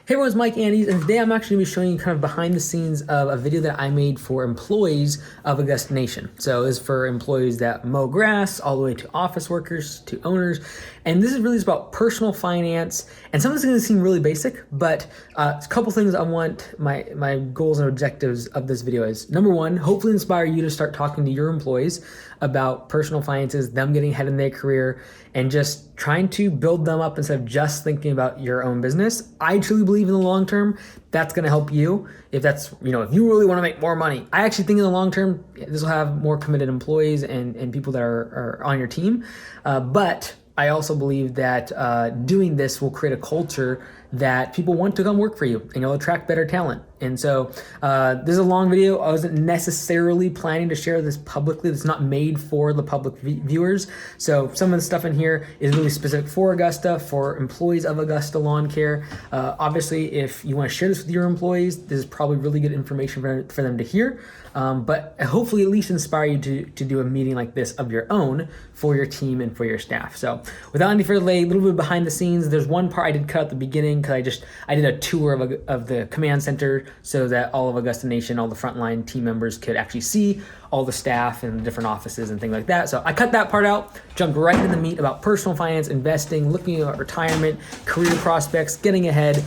Hey everyone, it's Mike Andes, and today I'm actually going to be showing you kind of behind the scenes of a video that I made for employees of Augusta Nation. So this is for employees that mow grass, all the way to office workers, to owners. And this is really just about personal finance. And some of this is going to seem really basic, but a couple things I want my goals and objectives of this video is. Number one, hopefully inspire you to start talking to your employees about personal finances, them getting ahead in their career, and just trying to build them up instead of just thinking about your own business. I truly believe in the long term, that's going to help you. If that's, if you really want to make more money, I actually think in the long term, this will have more committed employees and people that are on your team. But I also believe that doing this will create a culture that people want to come work for you, and you'll attract better talent. And so this is a long video. I wasn't necessarily planning to share this publicly. It's not made for the public viewers. So some of the stuff in here is really specific for Augusta, for employees of Augusta Lawn Care. Obviously, if you want to share this with your employees, this is probably really good information for them to hear. But hopefully at least inspire you to do a meeting like this of your own for your team and for your staff. So without any further delay, a little bit behind the scenes, there's one part I did cut at the beginning because I did a tour of the command center so that all of Augusta Nation, all the frontline team members could actually see all the staff and the different offices and things like that. So I cut that part out, jumped right into the meat about personal finance, investing, looking at retirement, career prospects, getting ahead.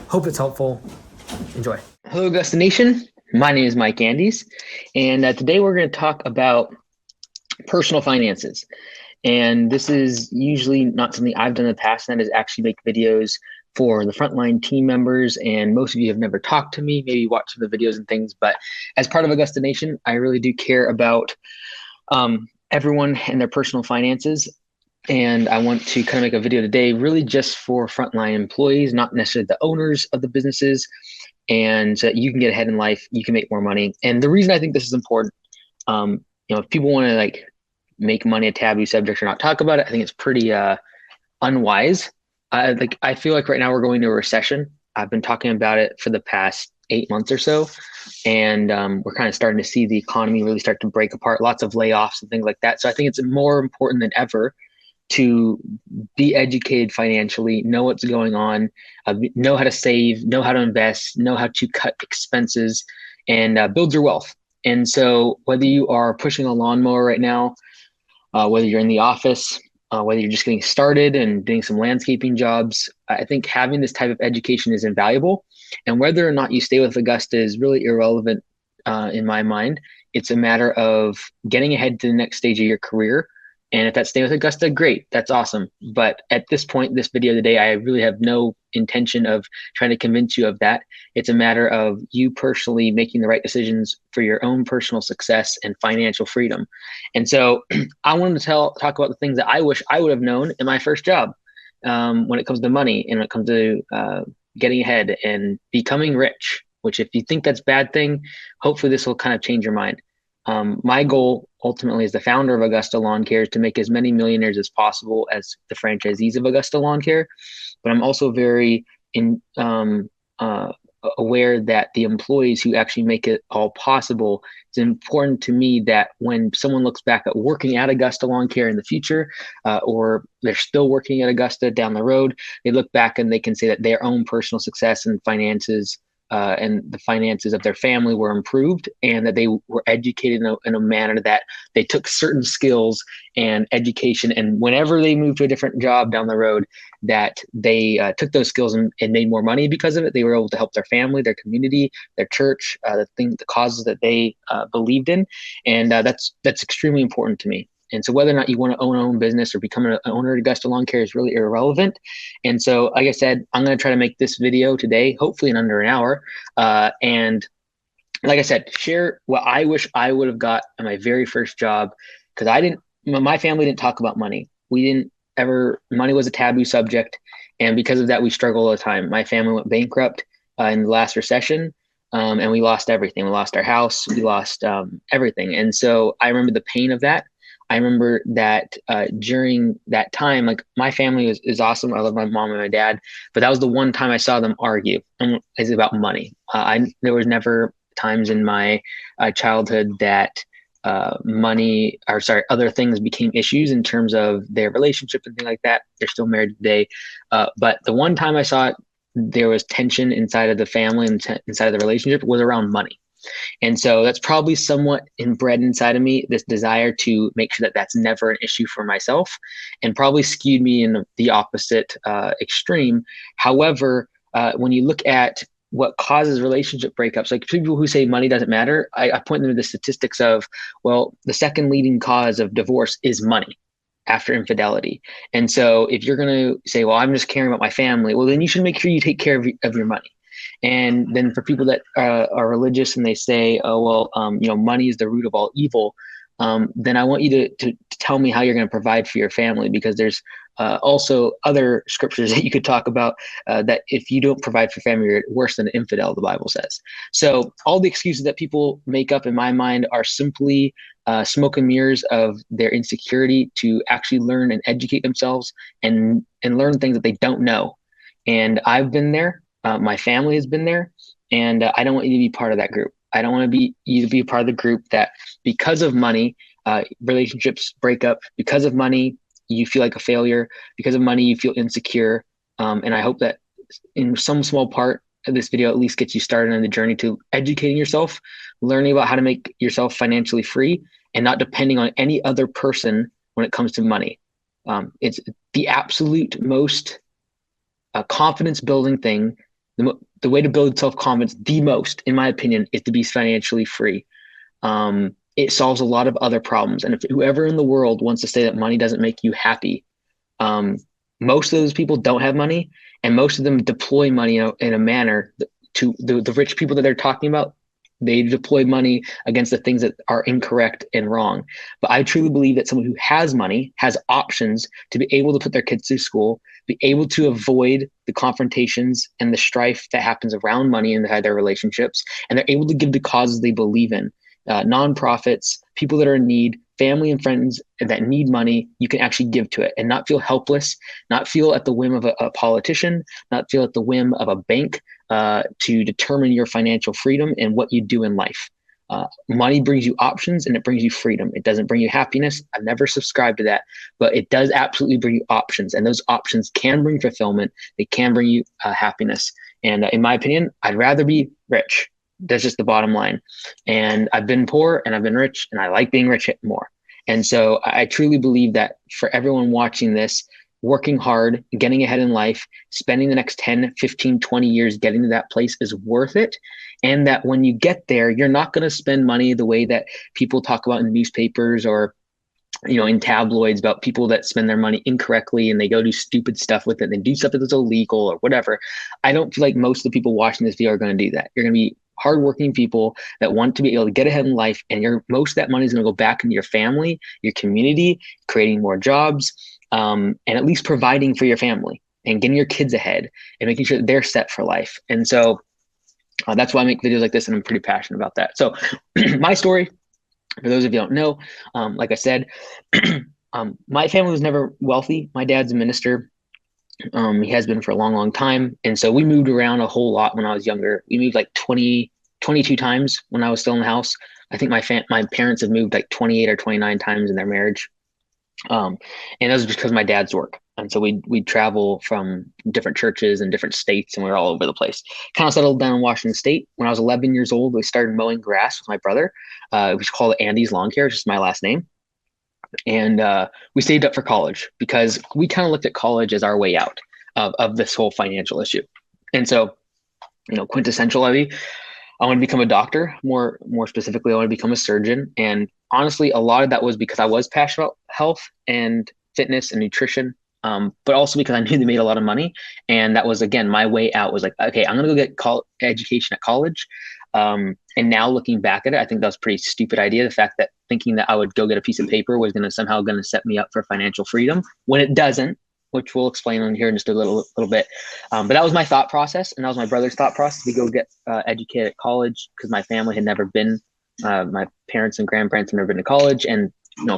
Hope it's helpful. Enjoy. Hello, Augusta Nation. My name is Mike Andes, and today we're going to talk about personal finances. And this is usually not something I've done in the past, and that is actually make videos for the frontline team members. And most of you have never talked to me, maybe watched the videos and things, but as part of Augusta Nation, I really do care about everyone and their personal finances. And I want to kind of make a video today really just for frontline employees, not necessarily the owners of the businesses. And so that you can get ahead in life, you can make more money. And the reason I think this is important, if people want to make money a taboo subject or not talk about it, I think it's pretty unwise. I feel like right now we're going to a recession. I've been talking about it for the past 8 months or so, and we're kind of starting to see the economy really start to break apart, lots of layoffs and things like that. So I think it's more important than ever to be educated financially, know what's going on, know how to save, know how to invest, know how to cut expenses, and build your wealth. And so whether you are pushing a lawnmower right now, whether you're in the office, whether you're just getting started and doing some landscaping jobs, I think having this type of education is invaluable. And whether or not you stay with Augusta is really irrelevant in my mind. It's a matter of getting ahead to the next stage of your career. And if that's staying with Augusta, great, that's awesome. But at this point, this video today, I really have no intention of trying to convince you of that. It's a matter of you personally making the right decisions for your own personal success and financial freedom. And so I wanted to talk about the things that I wish I would have known in my first job when it comes to money and when it comes to getting ahead and becoming rich, which if you think that's a bad thing, hopefully this will kind of change your mind. My goal ultimately as the founder of Augusta Lawn Care is to make as many millionaires as possible as the franchisees of Augusta Lawn Care. But I'm also very aware that the employees who actually make it all possible, it's important to me that when someone looks back at working at Augusta Lawn Care in the future, or they're still working at Augusta down the road, they look back and they can say that their own personal success and finances and the finances of their family were improved, and that they were educated in a manner that they took certain skills and education, and whenever they moved to a different job down the road, that they took those skills and made more money because of it. They were able to help their family, their community, their church, the causes that they believed in, and that's extremely important to me. And so whether or not you want to own your own business or become an owner at Augusta Lawn Care is really irrelevant. And so, like I said, I'm going to try to make this video today, hopefully in under an hour. And like I said, share what I wish I would have got in my very first job, because my family didn't talk about money. Money was a taboo subject. And because of that, we struggle all the time. My family went bankrupt in the last recession. And we lost everything. We lost our house. We lost everything. And so I remember the pain of that. I remember that during that time, my family is awesome. I love my mom and my dad, but that was the one time I saw them argue, and it's about money. There was never times in my childhood that other things became issues in terms of their relationship and things like that. They're still married today. But the one time I saw it, there was tension inside of the family and inside of the relationship was around money. And so that's probably somewhat inbred inside of me, this desire to make sure that that's never an issue for myself, and probably skewed me in the opposite extreme. However, when you look at what causes relationship breakups, like people who say money doesn't matter, I point them to the statistics of, well, the second leading cause of divorce is money after infidelity. And so if you're going to say, well, I'm just caring about my family, well, then you should make sure you take care of your money. And then for people that are religious and they say, oh, well, money is the root of all evil, then I want you to tell me how you're going to provide for your family, because there's also other scriptures that you could talk about that if you don't provide for family, you're worse than an infidel, the Bible says. So all the excuses that people make up in my mind are simply smoke and mirrors of their insecurity to actually learn and educate themselves and learn things that they don't know. And I've been there. My family has been there, and I don't want you to be part of that group. I don't want you to be a part of the group that because of money, relationships break up. Because of money, you feel like a failure. Because of money, you feel insecure. And I hope that in some small part of this video at least gets you started on the journey to educating yourself, learning about how to make yourself financially free, and not depending on any other person when it comes to money. It's the absolute most confidence building thing. The way to build self-confidence, the most, in my opinion, is to be financially free. It solves a lot of other problems. And if whoever in the world wants to say that money doesn't make you happy, most of those people don't have money, and most of them deploy money in a manner to the rich people that they're talking about. They deploy money against the things that are incorrect and wrong. But I truly believe that someone who has money has options to be able to put their kids through school, be able to avoid the confrontations and the strife that happens around money inside their relationships. And they're able to give to causes they believe in. Nonprofits, people that are in need, family and friends that need money, you can actually give to it and not feel helpless, not feel at the whim of a politician, not feel at the whim of a bank to determine your financial freedom and what you do in life. Money brings you options and it brings you freedom. It doesn't bring you happiness. I've never subscribed to that, but it does absolutely bring you options, and those options can bring fulfillment. They can bring you happiness. And in my opinion, I'd rather be rich. That's just the bottom line. And I've been poor and I've been rich, and I like being rich more. And so I truly believe that for everyone watching this, working hard, getting ahead in life, spending the next 10, 15, 20 years getting to that place is worth it. And that when you get there, you're not going to spend money the way that people talk about in newspapers or in tabloids about people that spend their money incorrectly and they go do stupid stuff with it and do stuff that's illegal or whatever. I don't feel like most of the people watching this video are going to do that. You're going to be hardworking people that want to be able to get ahead in life, and most of that money is going to go back into your family, your community, creating more jobs, and at least providing for your family and getting your kids ahead and making sure that they're set for life. And so that's why I make videos like this, and I'm pretty passionate about that. So my story, for those of you who don't know, like I said, my family was never wealthy. My dad's a minister. He has been for a long, long time. And so we moved around a whole lot when I was younger. We moved like 22 times when I was still in the house. I think my parents have moved like 28 or 29 times in their marriage. And that was because of my dad's work. And so we'd travel from different churches and different states, and we were all over the place. Kind of settled down in Washington State. When I was 11 years old, we started mowing grass with my brother. It was called Andy's Lawn Care, just my last name. And we saved up for college because we kind of looked at college as our way out of this whole financial issue. And so, quintessentially, I want to become a doctor. More specifically, I want to become a surgeon. And honestly, a lot of that was because I was passionate about health and fitness and nutrition, but also because I knew they made a lot of money. And that was, again, my way out was like, okay, I'm going to go get education at college. And now looking back at it, I think that was a pretty stupid idea. The fact that thinking that I would go get a piece of paper was somehow going to set me up for financial freedom when it doesn't, which we'll explain on here in just a little bit. But that was my thought process, and that was my brother's thought process to go get educated at college because my family had never been, my parents and grandparents had never been to college, and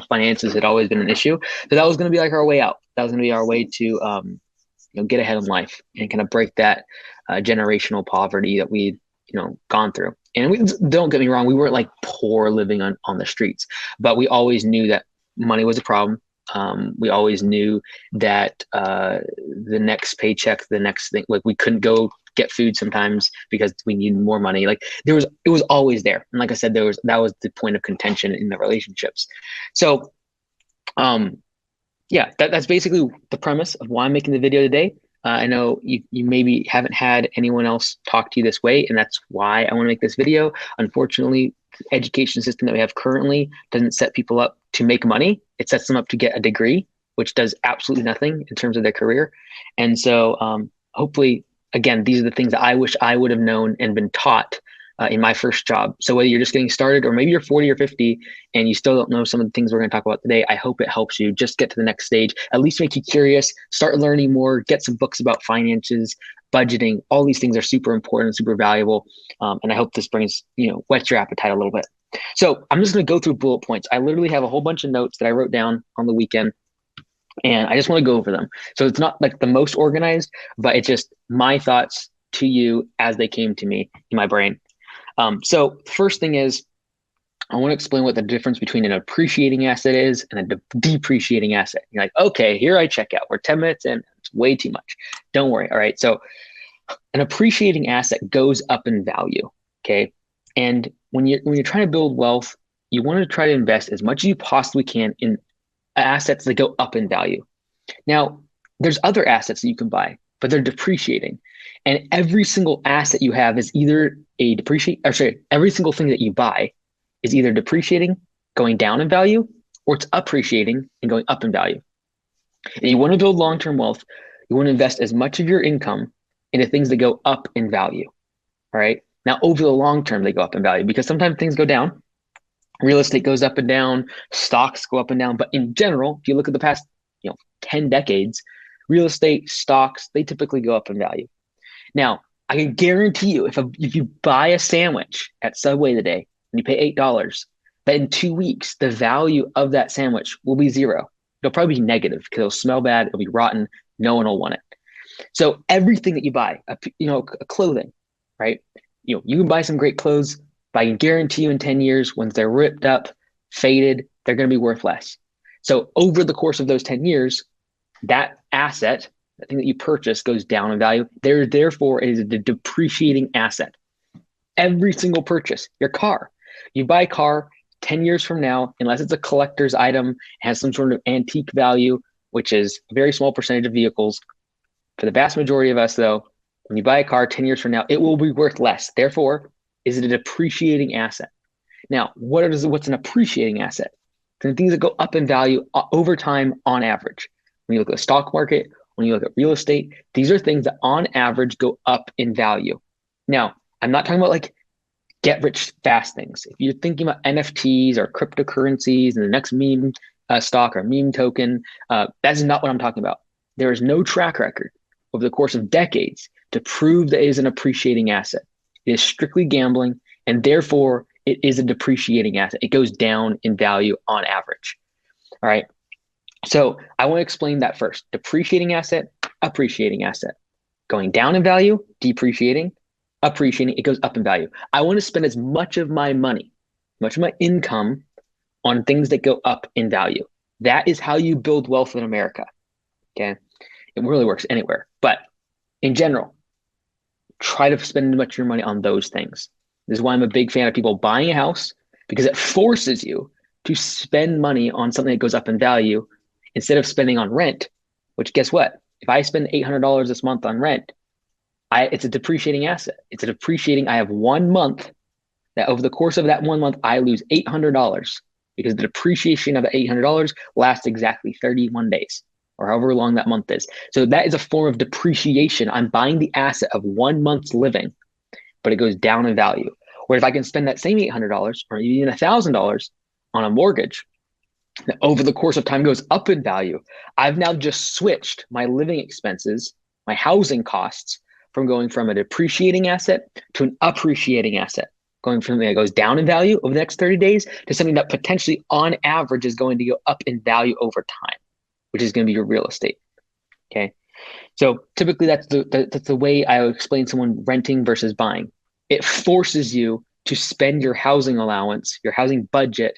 finances had always been an issue. So that was going to be like our way out. That was going to be our way to get ahead in life and kind of break that generational poverty that we'd gone through. And don't get me wrong, we weren't like poor living on the streets, but we always knew that money was a problem. We always knew that the next paycheck, the next thing, like we couldn't go get food sometimes because we needed more money. Like it was always there. And like I said, that was the point of contention in the relationships. So, yeah, that's basically the premise of why I'm making the video today. I know you maybe haven't had anyone else talk to you this way, and that's why I want to make this video. Unfortunately, the education system that we have currently doesn't set people up to make money. It sets them up to get a degree, which does absolutely nothing in terms of their career. And so hopefully, again, these are the things that I wish I would have known and been taught in my first job. So whether you're just getting started or maybe you're 40 or 50 and you still don't know some of the things we're going to talk about today, I hope it helps you just get to the next stage, at least make you curious, start learning more, get some books about finances, budgeting. All these things are super important, super valuable. And I hope this brings, whets your appetite a little bit. So I'm just going to go through bullet points. I literally have a whole bunch of notes that I wrote down on the weekend, and I just want to go over them. So it's not like the most organized, but it's just my thoughts to you as they came to me in my brain. So the first thing is, I want to explain what the difference between an appreciating asset is and a depreciating asset. You're like, okay, here I check out. We're 10 minutes in. It's way too much. Don't worry. All right. So an appreciating asset goes up in value. Okay. And when you're trying to build wealth, you want to try to invest as much as you possibly can in assets that go up in value. Now, there's other assets that you can buy, but they're depreciating. And every single asset you have is either every single thing that you buy is either depreciating, going down in value, or it's appreciating and going up in value. And you want to build long-term wealth, you want to invest as much of your income into things that go up in value. All right. Now, over the long term, they go up in value because sometimes things go down. Real estate goes up and down, stocks go up and down. But in general, if you look at the past 10 decades, real estate, stocks, they typically go up in value. Now, I can guarantee you, if you buy a sandwich at Subway today and you pay $8, that in 2 weeks, the value of that sandwich will be zero. It'll probably be negative because it'll smell bad, it'll be rotten, no one will want it. So everything that you buy, clothing, right? You can buy some great clothes, but I can guarantee you in 10 years, once they're ripped up, faded, they're going to be worth less. So over the course of those 10 years, that asset, the thing that you purchase, goes down in value. Therefore, it is a depreciating asset. Every single purchase, your car, you buy a car 10 years from now, unless it's a collector's item, has some sort of antique value, which is a very small percentage of vehicles. For the vast majority of us, though, when you buy a car 10 years from now, it will be worth less. Therefore, is it a depreciating asset? Now, what's an appreciating asset? The things that go up in value over time on average. When you look at the stock market, when you look at real estate, these are things that on average go up in value. Now, I'm not talking about like get rich fast things. If you're thinking about NFTs or cryptocurrencies and the next meme stock or meme token, that's not what I'm talking about. There is no track record over the course of decades to prove that it is an appreciating asset. It is strictly gambling, and therefore it is a depreciating asset. It goes down in value on average. All right. So I want to explain that first. Depreciating asset, appreciating asset. Going down in value, depreciating, appreciating, it goes up in value. I want to spend as much of my money, much of my income on things that go up in value. That is how you build wealth in America. Okay. It really works anywhere. But in general, try to spend as much of your money on those things. This is why I'm a big fan of people buying a house, because it forces you to spend money on something that goes up in value instead of spending on rent, which guess what? If I spend $800 this month on rent, it's a depreciating asset. It's a depreciating. I have 1 month that over the course of that 1 month, I lose $800 because the depreciation of the $800 lasts exactly 31 days or however long that month is. So that is a form of depreciation. I'm buying the asset of 1 month's living, but it goes down in value. Where if I can spend that same $800 or even $1,000 on a mortgage, that over the course of time goes up in value. I've now just switched my living expenses, my housing costs, from going from a depreciating asset to an appreciating asset, going from something that goes down in value over the next 30 days to something that potentially on average is going to go up in value over time, which is going to be your real estate. Okay. So typically that's the way I would explain someone renting versus buying. It forces you to spend your housing allowance, your housing budget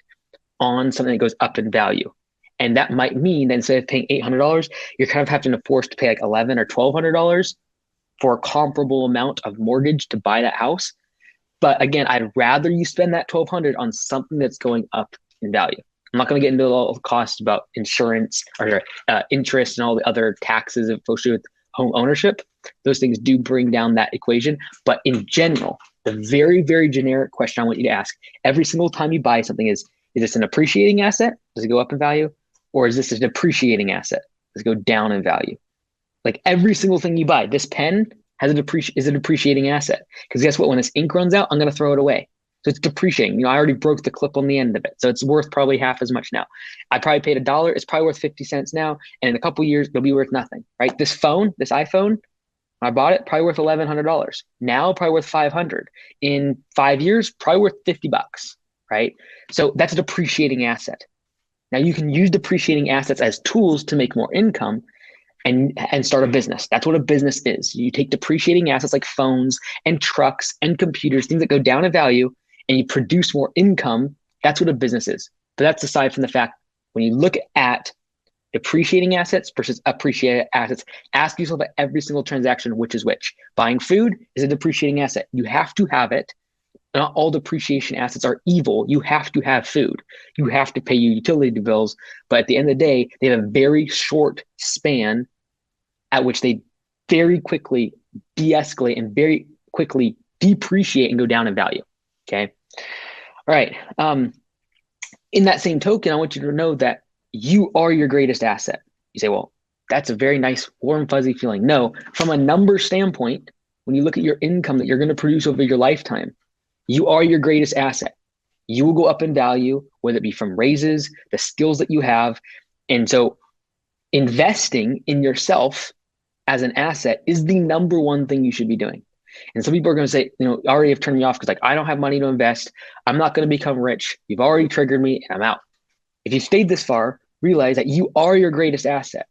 on something that goes up in value. And that might mean that instead of paying $800, you're kind of having to force to pay like $1,100 or $1,200 for a comparable amount of mortgage to buy that house. But again, I'd rather you spend that $1,200 on something that's going up in value. I'm not going to get into all the costs about insurance or interest and all the other taxes associated with home ownership. Those things do bring down that equation. But in general, the very, very generic question I want you to ask every single time you buy something is this an appreciating asset? Does it go up in value? Or is this a depreciating asset? Does it go down in value? Like every single thing you buy, this pen is a depreciating asset. Because guess what? When this ink runs out, I'm going to throw it away. So it's depreciating. I already broke the clip on the end of it. So it's worth probably half as much now. I probably paid $1. It's probably worth 50 cents now. And in a couple of years, it'll be worth nothing, right? This phone, this iPhone, I bought it, probably worth $1,100. Now, probably worth $500. In 5 years, probably worth $50, right? So that's a depreciating asset. Now you can use depreciating assets as tools to make more income and start a business. That's what a business is. You take depreciating assets like phones and trucks and computers, things that go down in value, and you produce more income. That's what a business is. But that's aside from the fact when you look at depreciating assets versus appreciated assets, ask yourself at every single transaction, which is which. Buying food is a depreciating asset. You have to have it. Not all depreciation assets are evil. You have to have food. You have to pay your utility bills. But at the end of the day, they have a very short span at which they very quickly de-escalate and very quickly depreciate and go down in value. Okay. All right. In that same token, I want you to know that you are your greatest asset. You say, well, that's a very nice, warm, fuzzy feeling. No, from a number standpoint, when you look at your income that you're going to produce over your lifetime, you are your greatest asset. You will go up in value, whether it be from raises, the skills that you have. And so investing in yourself as an asset is the number one thing you should be doing. And some people are going to say, already have turned me off because like, I don't have money to invest. I'm not going to become rich. You've already triggered me and I'm out. If you stayed this far, realize that you are your greatest asset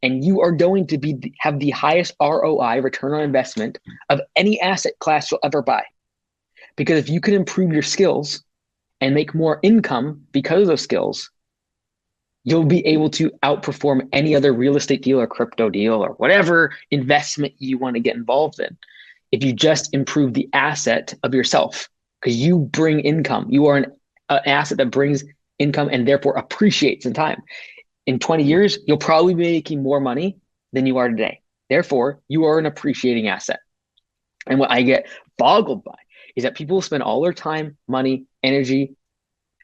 and you are going to have the highest ROI, return on investment, of any asset class you'll ever buy. Because if you can improve your skills and make more income because of those skills, you'll be able to outperform any other real estate deal or crypto deal or whatever investment you want to get involved in. If you just improve the asset of yourself, because you bring income, you are an asset that brings income and therefore appreciates in time. In 20 years, you'll probably be making more money than you are today. Therefore, you are an appreciating asset. And what I get boggled by is that people spend all their time, money, energy,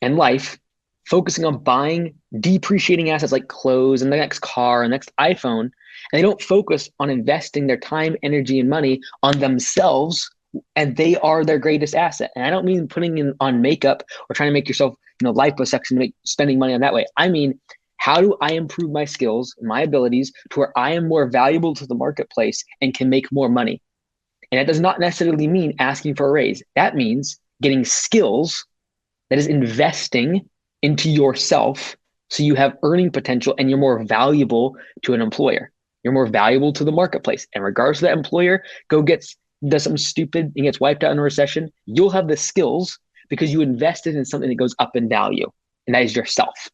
and life focusing on buying depreciating assets like clothes and the next car and the next iPhone. And they don't focus on investing their time, energy, and money on themselves. And they are their greatest asset. And I don't mean putting on makeup or trying to make yourself, liposuction, spending money on that way. I mean, how do I improve my skills and my abilities to where I am more valuable to the marketplace and can make more money? And that does not necessarily mean asking for a raise. That means getting skills, that is investing into yourself so you have earning potential and you're more valuable to an employer. You're more valuable to the marketplace. And regardless of that employer does something stupid and gets wiped out in a recession, you'll have the skills because you invested in something that goes up in value, and that is yourself.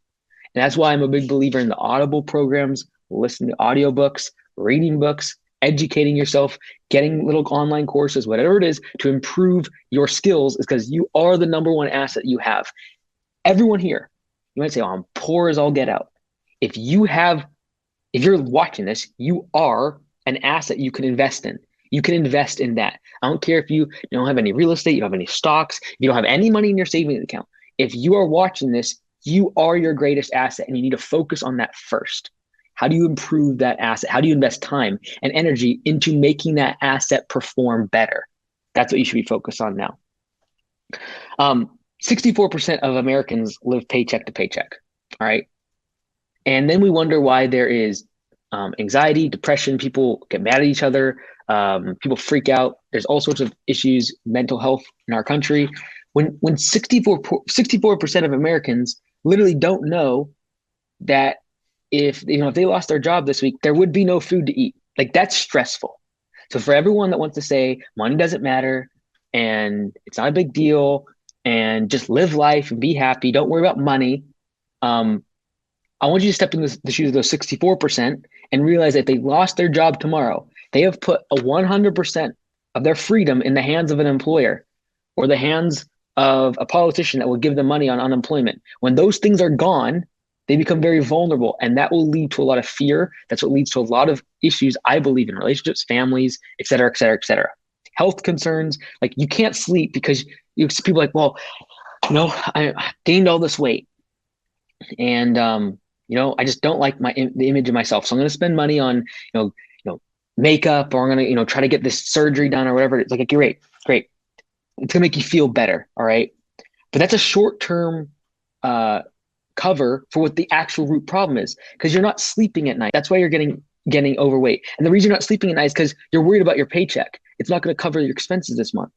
And that's why I'm a big believer in the Audible programs, listening to audiobooks, reading books, educating yourself, getting little online courses, whatever it is to improve your skills, is because you are the number one asset you have. Everyone here, you might say, oh, I'm poor as all get out. If you're watching this, you are an asset you can invest in. You can invest in that. I don't care if you don't have any real estate, you don't have any stocks, you don't have any money in your savings account. If you are watching this, you are your greatest asset and you need to focus on that first. How do you improve that asset? How do you invest time and energy into making that asset perform better? That's what you should be focused on now. 64% of Americans live paycheck to paycheck. All right. And then we wonder why there is anxiety, depression, people get mad at each other, people freak out. There's all sorts of issues, mental health in our country. When 64% of Americans literally don't know that if they lost their job this week, there would be no food to eat. Like, that's stressful. So for everyone that wants to say money doesn't matter and it's not a big deal and just live life and be happy, don't worry about money, I'll I want you to step in the shoes of those 64% and realize that if they lost their job tomorrow, they have put a 100% of their freedom in the hands of an employer or the hands of a politician that will give them money on unemployment. When those things are gone, they become very vulnerable, and that will lead to a lot of fear. That's what leads to a lot of issues, I believe, in relationships, families, et cetera, et cetera, et cetera. Health concerns, like you can't sleep because people are like, well, I gained all this weight, and I just don't like the image of myself, so I'm going to spend money on makeup, or I'm going to try to get this surgery done or whatever. It's like, great, great. It's going to make you feel better, all right? But that's a short-term cover for what the actual root problem is, because you're not sleeping at night. That's why you're getting overweight. And the reason you're not sleeping at night is because you're worried about your paycheck. It's not going to cover your expenses this month.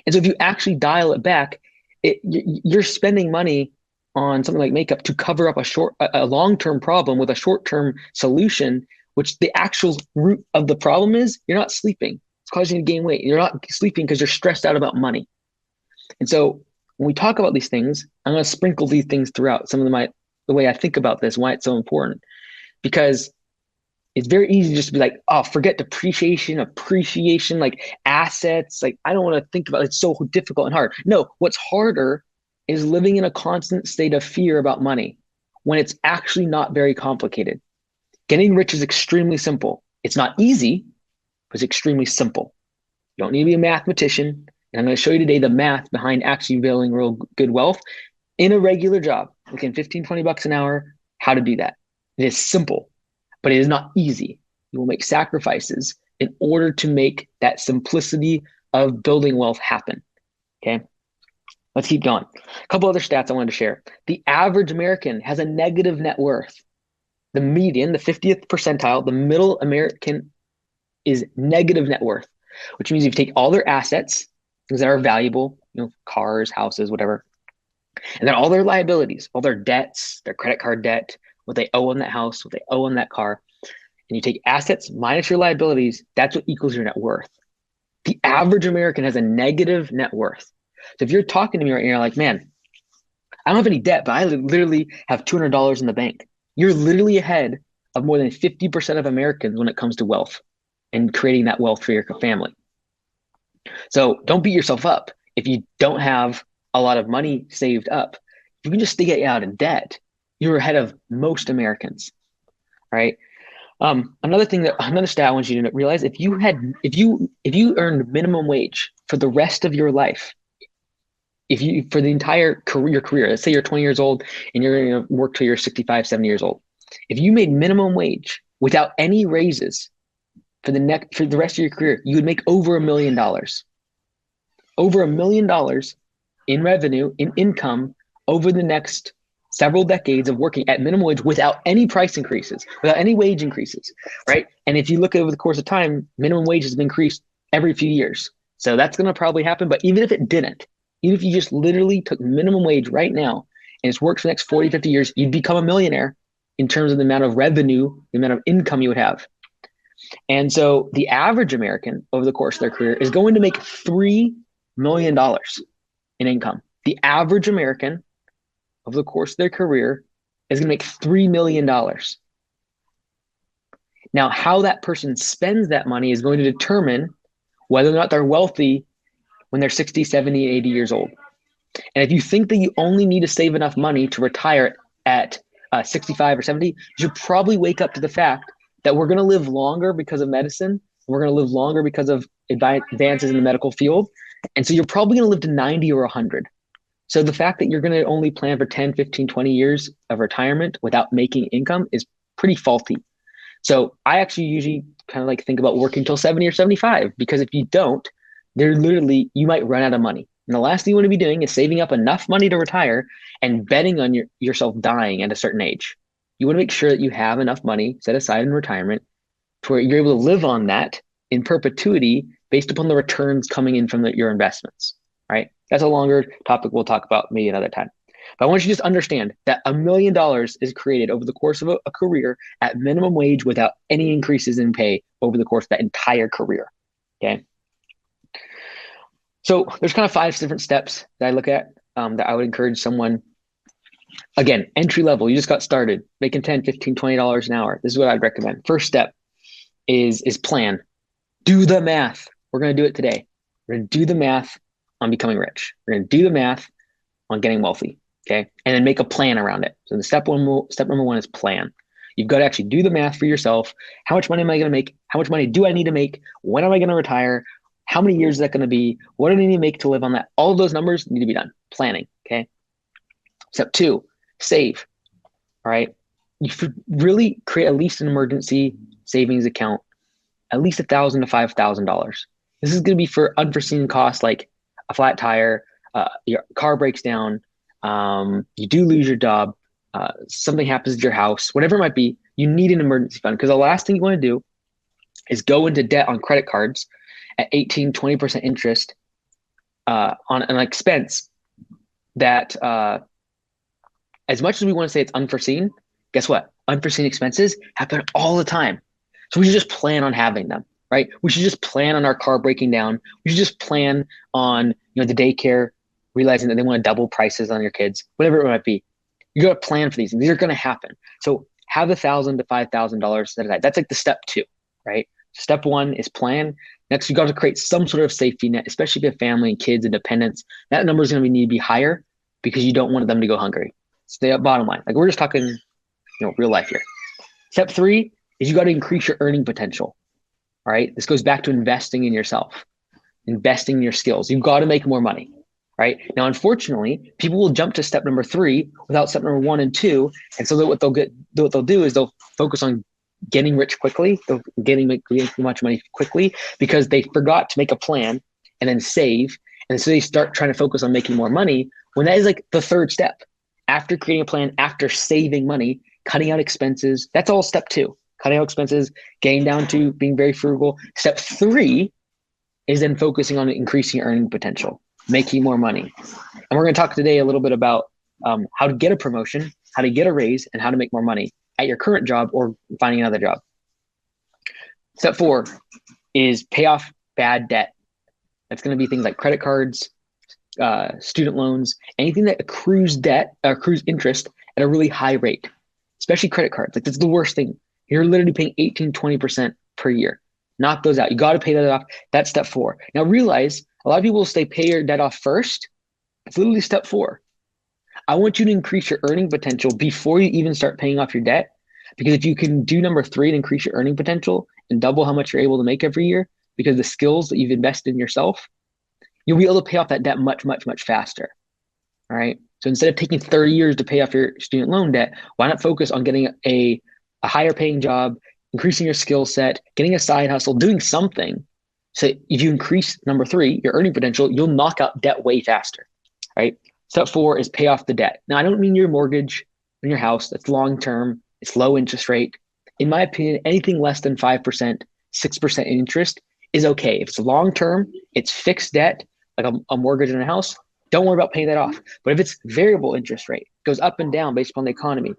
And so if you actually dial it back, you're spending money on something like makeup to cover up a long-term problem with a short-term solution, which the actual root of the problem is you're not sleeping. It's causing you to gain weight. You're not sleeping because you're stressed out about money. And so when we talk about these things, I'm going to sprinkle these things throughout the way I think about this, why it's so important, because it's very easy just to be like, oh, forget depreciation, appreciation, like assets. Like, I don't want to think about it. It's so difficult and hard. No, what's harder is living in a constant state of fear about money when it's actually not very complicated. Getting rich is extremely simple. It's not easy, but it's extremely simple. You don't need to be a mathematician. And I'm going to show you today the math behind actually building real good wealth in a regular job, making 15, 20 bucks an hour, how to do that. It is simple, but it is not easy. You will make sacrifices in order to make that simplicity of building wealth happen. Okay. Let's keep going. A couple other stats I wanted to share. The average American has a negative net worth. The median, the 50th percentile, the middle American is negative net worth, which means if you take all their assets, things that are valuable, cars, houses, whatever, and then all their liabilities, all their debts, their credit card debt, what they owe on that house, what they owe on that car, and you take assets minus your liabilities, that's what equals your net worth. The average American has a negative net worth. So if you're talking to me right now, you're like, man, I don't have any debt, but I literally have $200 in the bank. You're literally ahead of more than 50% of Americans when it comes to wealth and creating that wealth for your family. So don't beat yourself up if you don't have a lot of money saved up. If you can just stay out of debt, you're ahead of most Americans. All right. Another stat I want you to realize: if you earned minimum wage for the rest of your life, for the entire career, let's say you're 20 years old and you're going to work till you're 65, 70 years old. If you made minimum wage without any raises for the rest of your career, you would make over $1 million. Over $1 million in revenue, in income over the next several decades of working at minimum wage without any price increases, without any wage increases, right? And if you look over the course of time, minimum wage has been increased every few years. So that's going to probably happen. But even if it didn't, even if you just literally took minimum wage right now and it's worked for the next 40, 50 years, you'd become a millionaire in terms of the amount of revenue, the amount of income you would have. And so the average American over the course of their career is going to make $3 million in income. The average American over the course of their career is going to make $3 million. Now, how that person spends that money is going to determine whether or not they're wealthy when they're 60, 70, 80 years old. And if you think that you only need to save enough money to retire at 65 or 70, you should probably wake up to the fact that we're going to live longer because of medicine. We're going to live longer because of advances in the medical field. And so you're probably going to live to 90 or 100. So the fact that you're going to only plan for 10, 15, 20 years of retirement without making income is pretty faulty. So I actually usually kind of like think about working till 70 or 75, because if you don't, you might run out of money. And the last thing you want to be doing is saving up enough money to retire and betting on yourself dying at a certain age. You want to make sure that you have enough money set aside in retirement to where you're able to live on that in perpetuity based upon the returns coming in from your investments, right? That's a longer topic we'll talk about maybe another time. But I want you to just understand that $1 million is created over the course of a career at minimum wage without any increases in pay over the course of that entire career, okay? So there's kind of 5 different steps that I look at that I would encourage someone Again, entry level, you just got started making 10, 15, $20 an hour. This is what I'd recommend. First step is plan. Do the math. We're going to do it today. We're going to do the math on becoming rich. We're going to do the math on getting wealthy. Okay. And then make a plan around it. So the step number one is plan. You've got to actually do the math for yourself. How much money am I going to make? How much money do I need to make? When am I going to retire? How many years is that going to be? What do I need to make to live on that? All of those numbers need to be done. Planning. Okay. Step two, save. All right. You should really create at least an emergency savings account, at least $1,000 to $5,000. This is going to be for unforeseen costs like a flat tire, your car breaks down, you do lose your job, something happens at your house, whatever it might be. You need an emergency fund, because the last thing you want to do is go into debt on credit cards at 18, 20% interest on an expense that, as much as we want to say it's unforeseen, guess what? Unforeseen expenses happen all the time. So we should just plan on having them, right? We should just plan on our car breaking down. We should just plan on, the daycare, realizing that they want to double prices on your kids, whatever it might be. You got to plan for these. These are going to happen. So have $1,000 to $5,000 set aside. That's like the step two, right? Step one is plan. Next, you got to create some sort of safety net, especially if you have family and kids and dependents. That number is going to need to be higher because you don't want them to go hungry. Stay up bottom line. Like, we're just talking, real life here. Step three is you got to increase your earning potential. All right. This goes back to investing in yourself, investing in your skills. You've got to make more money. Right now, unfortunately, people will jump to step number three without step number one and two. And so what they'll do is they'll focus on getting rich quickly, getting much money quickly, because they forgot to make a plan and then save. And so they start trying to focus on making more money, when that is like the third step. After creating a plan, after saving money, cutting out expenses, that's all step two. Cutting out expenses, getting down to being very frugal. Step three is then focusing on increasing your earning potential, making more money. And we're going to talk today a little bit about how to get a promotion, how to get a raise, and how to make more money at your current job or finding another job. Step four is pay off bad debt. That's going to be things like credit cards, student loans, anything that accrues interest at a really high rate, especially credit cards. Like, that's the worst thing. You're literally paying 18, 20% per year. Knock those out. You got to pay that off. That's step four. Now realize a lot of people will say pay your debt off first. It's literally step four. I want you to increase your earning potential before you even start paying off your debt. Because if you can do number three and increase your earning potential and double how much you're able to make every year, because the skills that you've invested in yourself, you'll be able to pay off that debt much, much, much faster. All right. So instead of taking 30 years to pay off your student loan debt, why not focus on getting a higher paying job, increasing your skill set, getting a side hustle, doing something. So if you increase number three, your earning potential, you'll knock out debt way faster, right? Step four is pay off the debt. Now, I don't mean your mortgage on your house. That's long-term. It's low interest rate. In my opinion, anything less than 5%, 6% interest is okay. If it's long-term, it's fixed debt, like a mortgage on a house, don't worry about paying that off. But if it's variable interest rate, goes up and down based upon the economy,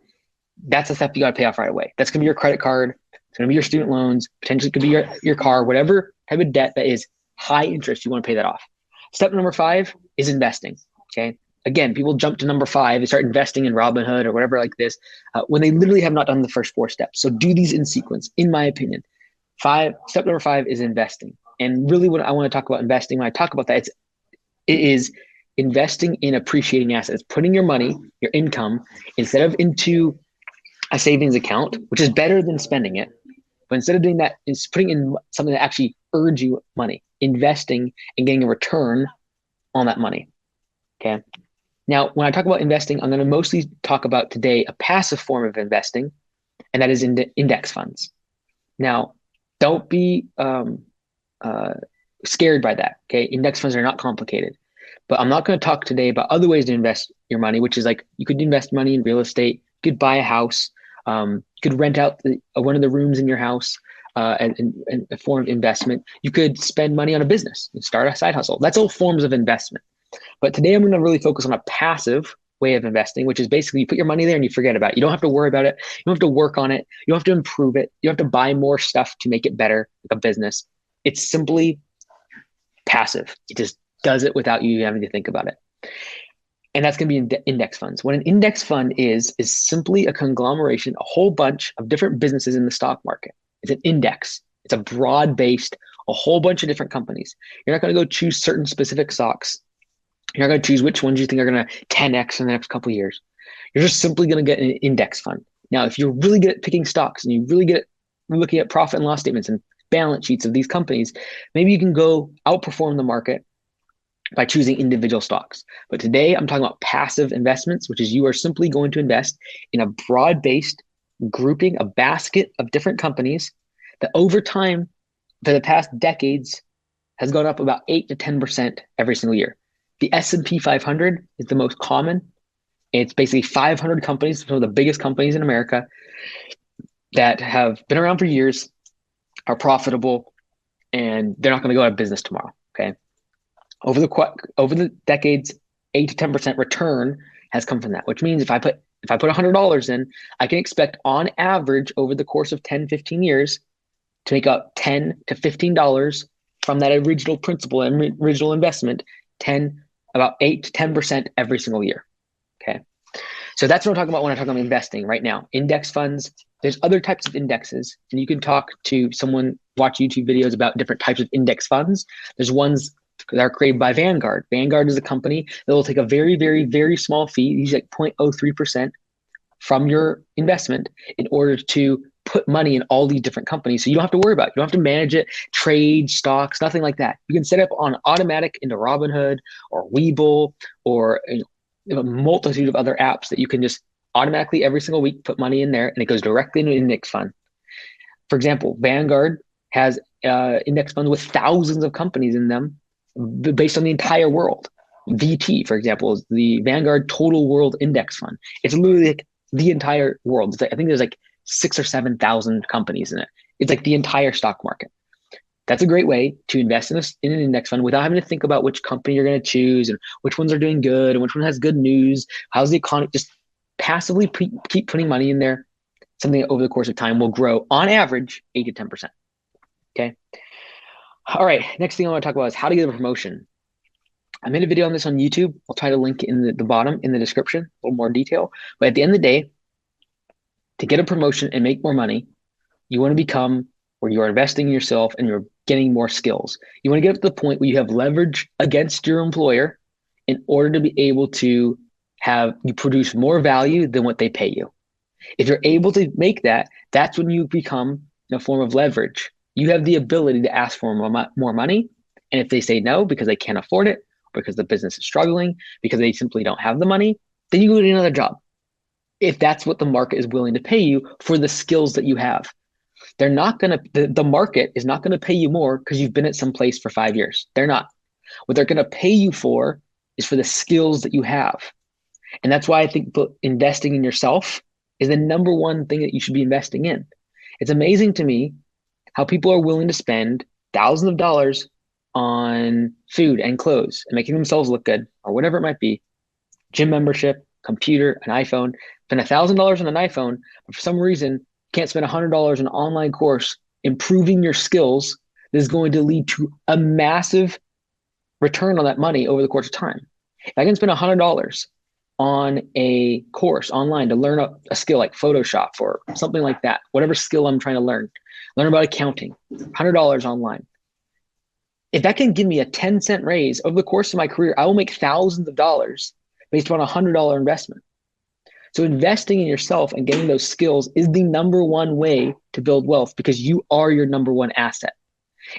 that's the stuff you got to pay off right away. That's going to be your credit card. It's going to be your student loans, potentially could be your car, whatever type of debt that is high interest, you want to pay that off. Step number five is investing. Okay. Again, people jump to number five, they start investing in Robinhood or whatever like this, when they literally have not done the first four steps. So do these in sequence, in my opinion. Step number five is investing. And really what I want to talk about investing, when I talk about that, it is investing in appreciating assets, putting your money, your income, instead of into a savings account, which is better than spending it. But instead of doing that, it's putting in something that actually earns you money, investing and getting a return on that money. Okay. Now, when I talk about investing, I'm going to mostly talk about today a passive form of investing, and that is index funds. Now, don't be scared by that. Okay. Index funds are not complicated, but I'm not going to talk today about other ways to invest your money, which is like you could invest money in real estate, you could buy a house, you could rent out one of the rooms in your house and a form of investment. You could spend money on a business and start a side hustle. That's all forms of investment. But today I'm going to really focus on a passive way of investing, which is basically you put your money there and you forget about it. You don't have to worry about it. You don't have to work on it. You don't have to improve it. You don't have to buy more stuff to make it better, like a business. It's simply passive. It just does it without you having to think about it. And that's going to be index funds. What an index fund is simply a conglomeration, a whole bunch of different businesses in the stock market. It's an index. It's a broad-based, a whole bunch of different companies. You're not going to go choose certain specific stocks. You're not going to choose which ones you think are going to 10x in the next couple of years. You're just simply going to get an index fund. Now, if you're really good at picking stocks and you really get at looking at profit and loss statements and balance sheets of these companies, maybe you can go outperform the market by choosing individual stocks. But today I'm talking about passive investments, which is you are simply going to invest in a broad-based grouping, a basket of different companies that over time, for the past decades, has gone up about 8 to 10% every single year. The S&P 500 is the most common. It's basically 500 companies, some of the biggest companies in America that have been around for years, are profitable, and they're not going to go out of business tomorrow. Okay. Over the decades, 8 to 10% return has come from that, which means if I put $100 in, I can expect on average over the course of 10, 15 years to make up $10 to $15 from that original principal and original investment, about 8 to 10% every single year. Okay. So that's what I'm talking about when I talk about investing right now. Index funds, there's other types of indexes, and you can talk to someone, watch YouTube videos about different types of index funds. There's ones that are created by Vanguard. Vanguard is a company that will take a very, very, very small fee, usually like 0.03% from your investment in order to put money in all these different companies. So you don't have to worry about it. You don't have to manage it, trade, stocks, nothing like that. You can set up on automatic into Robinhood or Webull or a multitude of other apps that you can just automatically every single week put money in there, and it goes directly into an index fund. For example, Vanguard has index funds with thousands of companies in them based on the entire world. VT, for example, is the Vanguard Total World Index Fund. It's literally like the entire world. I think there's like 6,000 or 7,000 companies in it. It's like the entire stock market. That's a great way to invest in an index fund without having to think about which company you're going to choose and which ones are doing good and which one has good news. How's the economy? Just passively keep putting money in there. Something that over the course of time will grow on average 8 to 10%. Okay. All right. Next thing I want to talk about is how to get a promotion. I made a video on this on YouTube. I'll try to link in the bottom in the description, a little more detail. But at the end of the day, to get a promotion and make more money, you want to become where you are investing in yourself and you're getting more skills. You want to get up to the point where you have leverage against your employer in order to be able to have you produce more value than what they pay you. If you're able to make that, that's when you become in a form of leverage. You have the ability to ask for more money. And if they say no because they can't afford it, because the business is struggling, because they simply don't have the money, then you go to another job. If that's what the market is willing to pay you for the skills that you have. They're not going to, the market is not going to pay you more because you've been at some place for 5 years. They're not. What they're going to pay you for is for the skills that you have. And that's why I think investing in yourself is the number one thing that you should be investing in. It's amazing to me how people are willing to spend thousands of dollars on food and clothes and making themselves look good or whatever it might be, gym membership, computer, an iPhone, spend $1,000 on an iPhone, but for some reason, can't spend $100 on an online course improving your skills that is going to lead to a massive return on that money over the course of time. If I can spend $100 on a course online to learn a skill like Photoshop or something like that, whatever skill I'm trying to learn about accounting, $100 online. If that can give me a 10-cent raise over the course of my career, I will make thousands of dollars based on a $100 investment. So investing in yourself and getting those skills is the number one way to build wealth because you are your number one asset.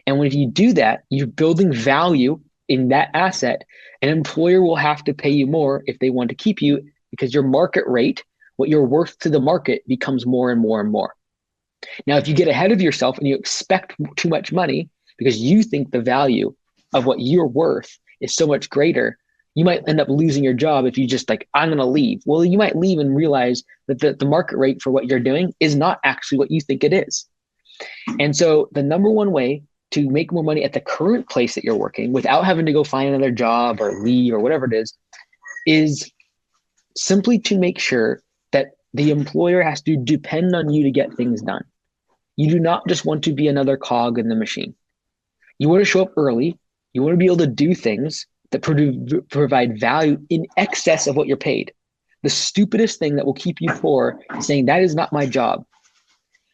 And when you do that, you're building value in that asset. An employer will have to pay you more if they want to keep you because your market rate, what you're worth to the market, becomes more and more and more. Now, if you get ahead of yourself and you expect too much money because you think the value of what you're worth is so much greater, you might end up losing your job if you just like, I'm going to leave. Well, you might leave and realize that the market rate for what you're doing is not actually what you think it is. And so the number one way to make more money at the current place that you're working without having to go find another job or leave or whatever it is simply to make sure that the employer has to depend on you to get things done. You do not just want to be another cog in the machine. You want to show up early. You want to be able to do things that provide value in excess of what you're paid. The stupidest thing that will keep you poor is saying that is not my job.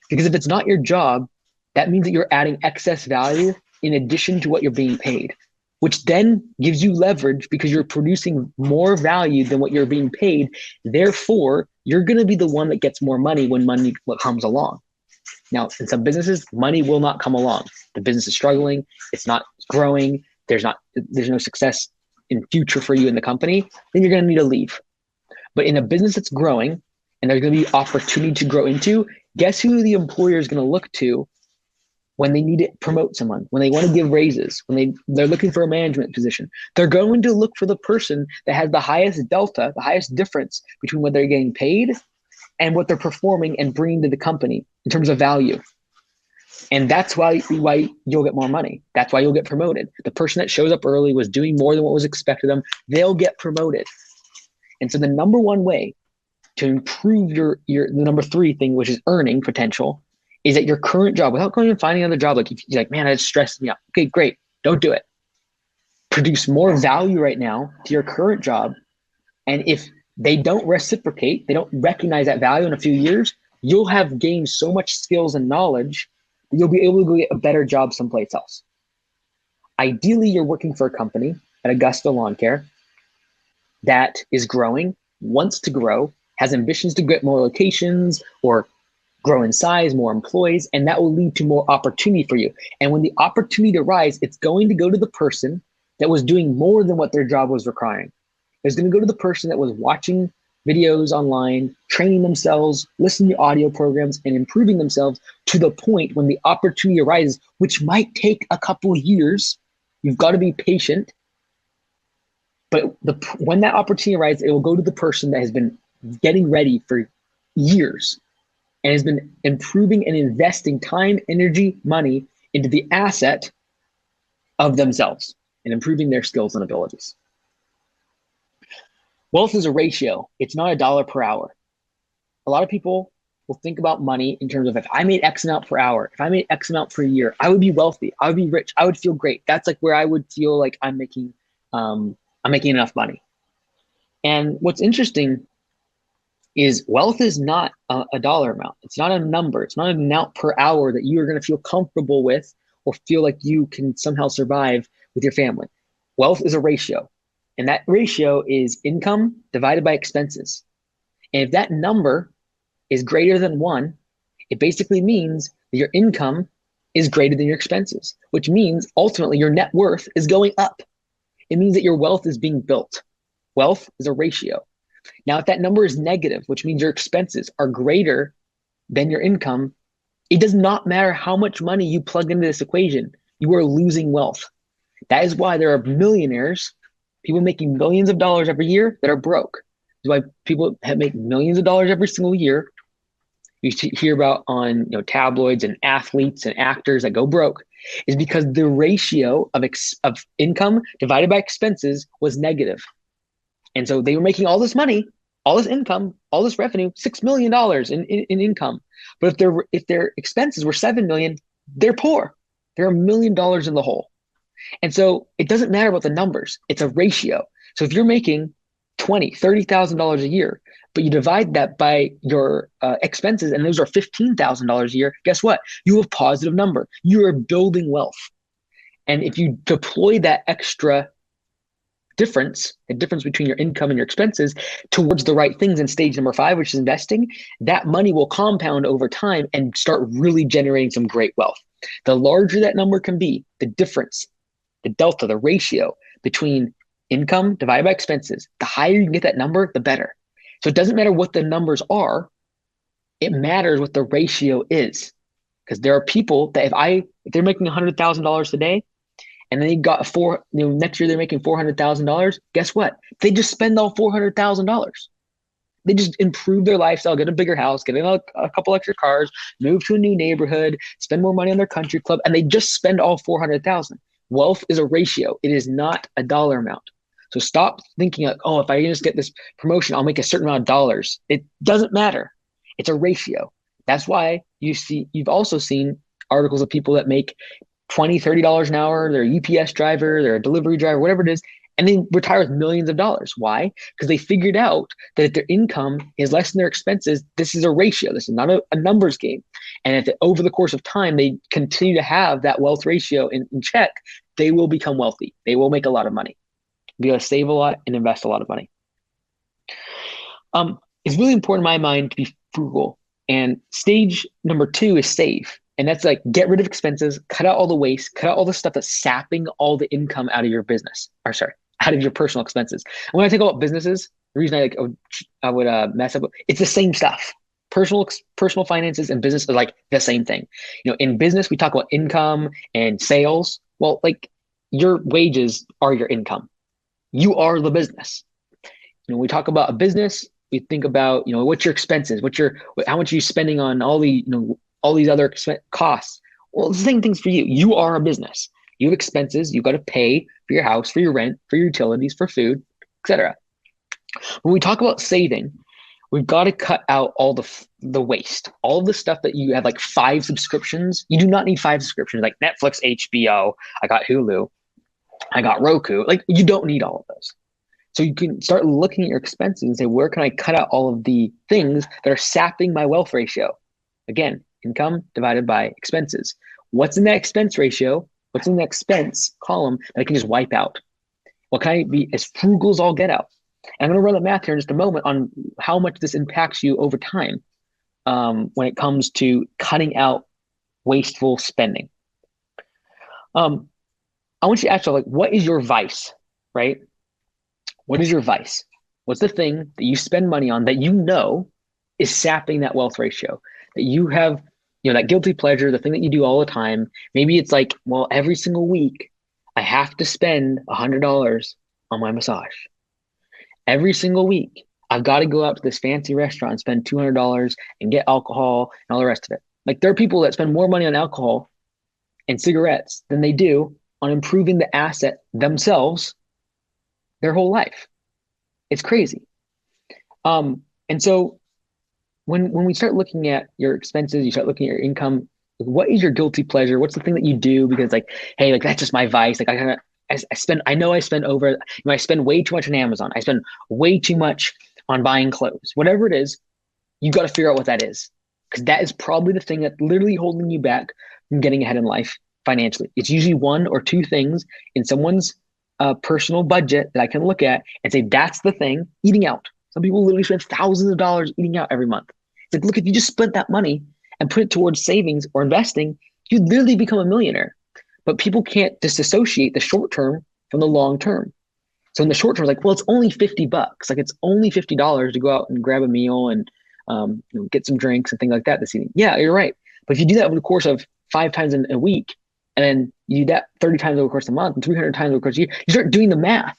Because if it's not your job, that means that you're adding excess value in addition to what you're being paid, which then gives you leverage because you're producing more value than what you're being paid. Therefore, you're going to be the one that gets more money when money comes along. Now, in some businesses, money will not come along. The business is struggling. It's not growing. There's no success in future for you in the company. Then you're going to need to leave. But in a business that's growing and there's going to be opportunity to grow into, guess who the employer is going to look to when they need to promote someone, when they want to give raises, when they're looking for a management position. They're going to look for the person that has the highest delta, the highest difference between what they're getting paid and what they're performing and bringing to the company in terms of value. And that's why you'll get more money. That's why you'll get promoted. The person that shows up early was doing more than what was expected of them. They'll get promoted. And so the number one way to improve the number three thing, which is earning potential, is at your current job without going and finding another job. Like if you're like, man, it stresses me out. Okay, great. Don't do it. Produce more value right now to your current job. And if they don't reciprocate, they don't recognize that value in a few years, you'll have gained so much skills and knowledge that you'll be able to go get a better job someplace else. Ideally, you're working for a company at Augusta Lawn Care that is growing, wants to grow, has ambitions to get more locations or grow in size, more employees, and that will lead to more opportunity for you. And when the opportunity arises, it's going to go to the person that was doing more than what their job was requiring. It's going to go to the person that was watching videos online, training themselves, listening to audio programs, and improving themselves to the point when the opportunity arises, which might take a couple of years. You've got to be patient. But when that opportunity arises, it will go to the person that has been getting ready for years and has been improving and investing time, energy, money into the asset of themselves and improving their skills and abilities. Wealth is a ratio. It's not a dollar per hour. A lot of people will think about money in terms of if I made X amount per hour, if I made X amount per year, I would be wealthy. I would be rich. I would feel great. That's like where I would feel like I'm making enough money. And what's interesting is wealth is not a dollar amount. It's not a number. It's not an amount per hour that you are going to feel comfortable with or feel like you can somehow survive with your family. Wealth is a ratio. And that ratio is income divided by expenses. And if that number is greater than 1, it basically means that your income is greater than your expenses, which means ultimately your net worth is going up. It means that your wealth is being built. Wealth is a ratio. Now, if that number is negative, which means your expenses are greater than your income, it does not matter how much money you plug into this equation, you are losing wealth. That is why there are millionaires, people making millions of dollars every year that are broke. That's why people make millions of dollars every single year. You hear about on tabloids and athletes and actors that go broke, is because the ratio of income divided by expenses was negative. And so they were making all this money, all this income, all this revenue, $6 million in income. But if their expenses were $7 million, they're poor. They're $1 million in the hole. And so it doesn't matter about the numbers. It's a ratio. So if you're making $20,000, $30,000 a year, but you divide that by your expenses, and those are $15,000 a year, guess what? You have a positive number. You are building wealth. And if you deploy that extra difference, the difference between your income and your expenses, towards the right things in stage number 5, which is investing, that money will compound over time and start really generating some great wealth. The larger that number can be, the difference, the delta, the ratio between income divided by expenses, the higher you can get that number, the better. So it doesn't matter what the numbers are, it matters what the ratio is. Because there are people that if they're making $100,000 today, and then they got next year they're making $400,000, guess what? They just spend all $400,000. They just improve their lifestyle, get a bigger house, get a couple extra cars, move to a new neighborhood, spend more money on their country club, and they just spend all $400,000. Wealth is a ratio. It is not a dollar amount. So stop thinking like, oh, if I just get this promotion, I'll make a certain amount of dollars. It doesn't matter. It's a ratio. That's why you've also seen articles of people that make $20, $30 an hour. They're a UPS driver, they're a delivery driver, whatever it is, and they retire with millions of dollars. Why? Because they figured out that if their income is less than their expenses, this is a ratio. This is not a numbers game. And if over the course of time they continue to have that wealth ratio in check, they will become wealthy. They will make a lot of money, be able to save a lot and invest a lot of money. It's really important in my mind to be frugal. And stage number 2 is save. And that's like get rid of expenses, cut out all the waste, cut out all the stuff that's sapping all the income out of your business, or sorry, out of your personal expenses. And when I think about businesses, the reason I would mess up, it's the same stuff. Personal finances and business are like the same thing. In business, we talk about income and sales. Well, like your wages are your income. You are the business. We talk about a business, we think about, what's your expenses, how much are you spending on all these other costs. Well, the same thing's for you. You are a business. You have expenses. You've got to pay for your house, for your rent, for your utilities, for food, etc. When we talk about saving, we've got to cut out all the waste, all of the stuff that you have, like 5 subscriptions. You do not need 5 subscriptions like Netflix, HBO. I got Hulu. I got Roku. Like you don't need all of those. So you can start looking at your expenses and say, where can I cut out all of the things that are sapping my wealth ratio? Again, income divided by expenses. What's in that expense ratio? What's in the expense column that I can just wipe out? Well, can I be as frugal as all get out? And I'm going to run the math here in just a moment on how much this impacts you over time when it comes to cutting out wasteful spending. I want you to ask yourself, like, what is your vice, right? What is your vice? What's the thing that you spend money on that is sapping that wealth ratio? That you have, that guilty pleasure, the thing that you do all the time. Maybe it's like, well, every single week I have to spend $100 on my massage. Every single week I've got to go out to this fancy restaurant and spend $200 and get alcohol and all the rest of it. Like there are people that spend more money on alcohol and cigarettes than they do on improving the asset themselves their whole life. It's crazy. And so when we start looking at your expenses, you start looking at your income, what is your guilty pleasure? What's the thing that you do? Because like, hey, like that's just my vice. Like I spend over, I spend way too much on Amazon. I spend way too much on buying clothes. Whatever it is, you got to figure out what that is. Because that is probably the thing that's literally holding you back from getting ahead in life financially. It's usually 1 or 2 things in someone's personal budget that I can look at and say, that's the thing. Eating out. Some people literally spend thousands of dollars eating out every month. It's like, look, if you just spent that money and put it towards savings or investing, you'd literally become a millionaire. But people can't disassociate the short term from the long term. So in the short term, like, well, it's only $50. Like it's only $50 to go out and grab a meal and get some drinks and things like that this evening. Yeah, you're right. But if you do that over the course of 5 times in a week, and then you do that 30 times over the course of a month and 300 times over the course of a year, you start doing the math.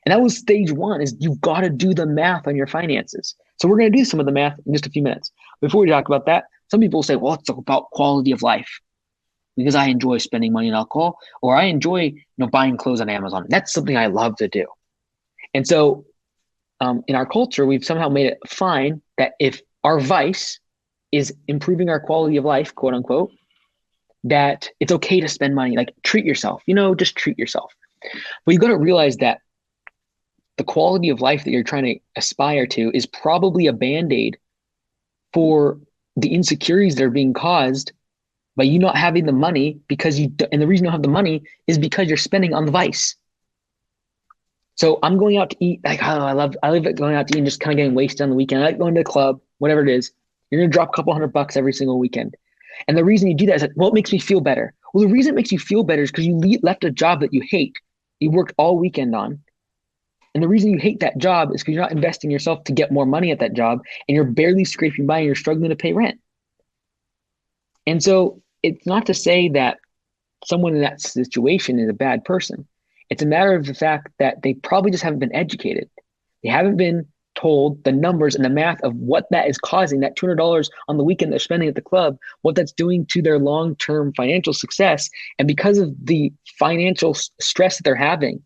And that was stage 1, is you've got to do the math on your finances. So we're going to do some of the math in just a few minutes. Before we talk about that, some people say, well, it's about quality of life because I enjoy spending money on alcohol, or I enjoy buying clothes on Amazon. That's something I love to do. And so in our culture, we've somehow made it fine that if our vice is improving our quality of life, quote unquote, that it's okay to spend money, like treat yourself, just treat yourself. But you got to realize that the quality of life that you're trying to aspire to is probably a Band-Aid for the insecurities that are being caused by you not having the money and the reason you don't have the money is because you're spending on the vice. So I'm going out to eat, like, oh, I love going out to eat and just kind of getting wasted on the weekend. I like going to the club, whatever it is. You're going to drop a couple $100 every single weekend. And the reason you do that is like, well, it makes me feel better. Well, the reason it makes you feel better is because you left a job that you hate, you worked all weekend on. And the reason you hate that job is because you're not investing yourself to get more money at that job, and you're barely scraping by and you're struggling to pay rent. And so it's not to say that someone in that situation is a bad person. It's a matter of the fact that they probably just haven't been educated. They haven't been told the numbers and the math of what that is causing, that $200 on the weekend they're spending at the club, what that's doing to their long-term financial success. And because of the financial stress that they're having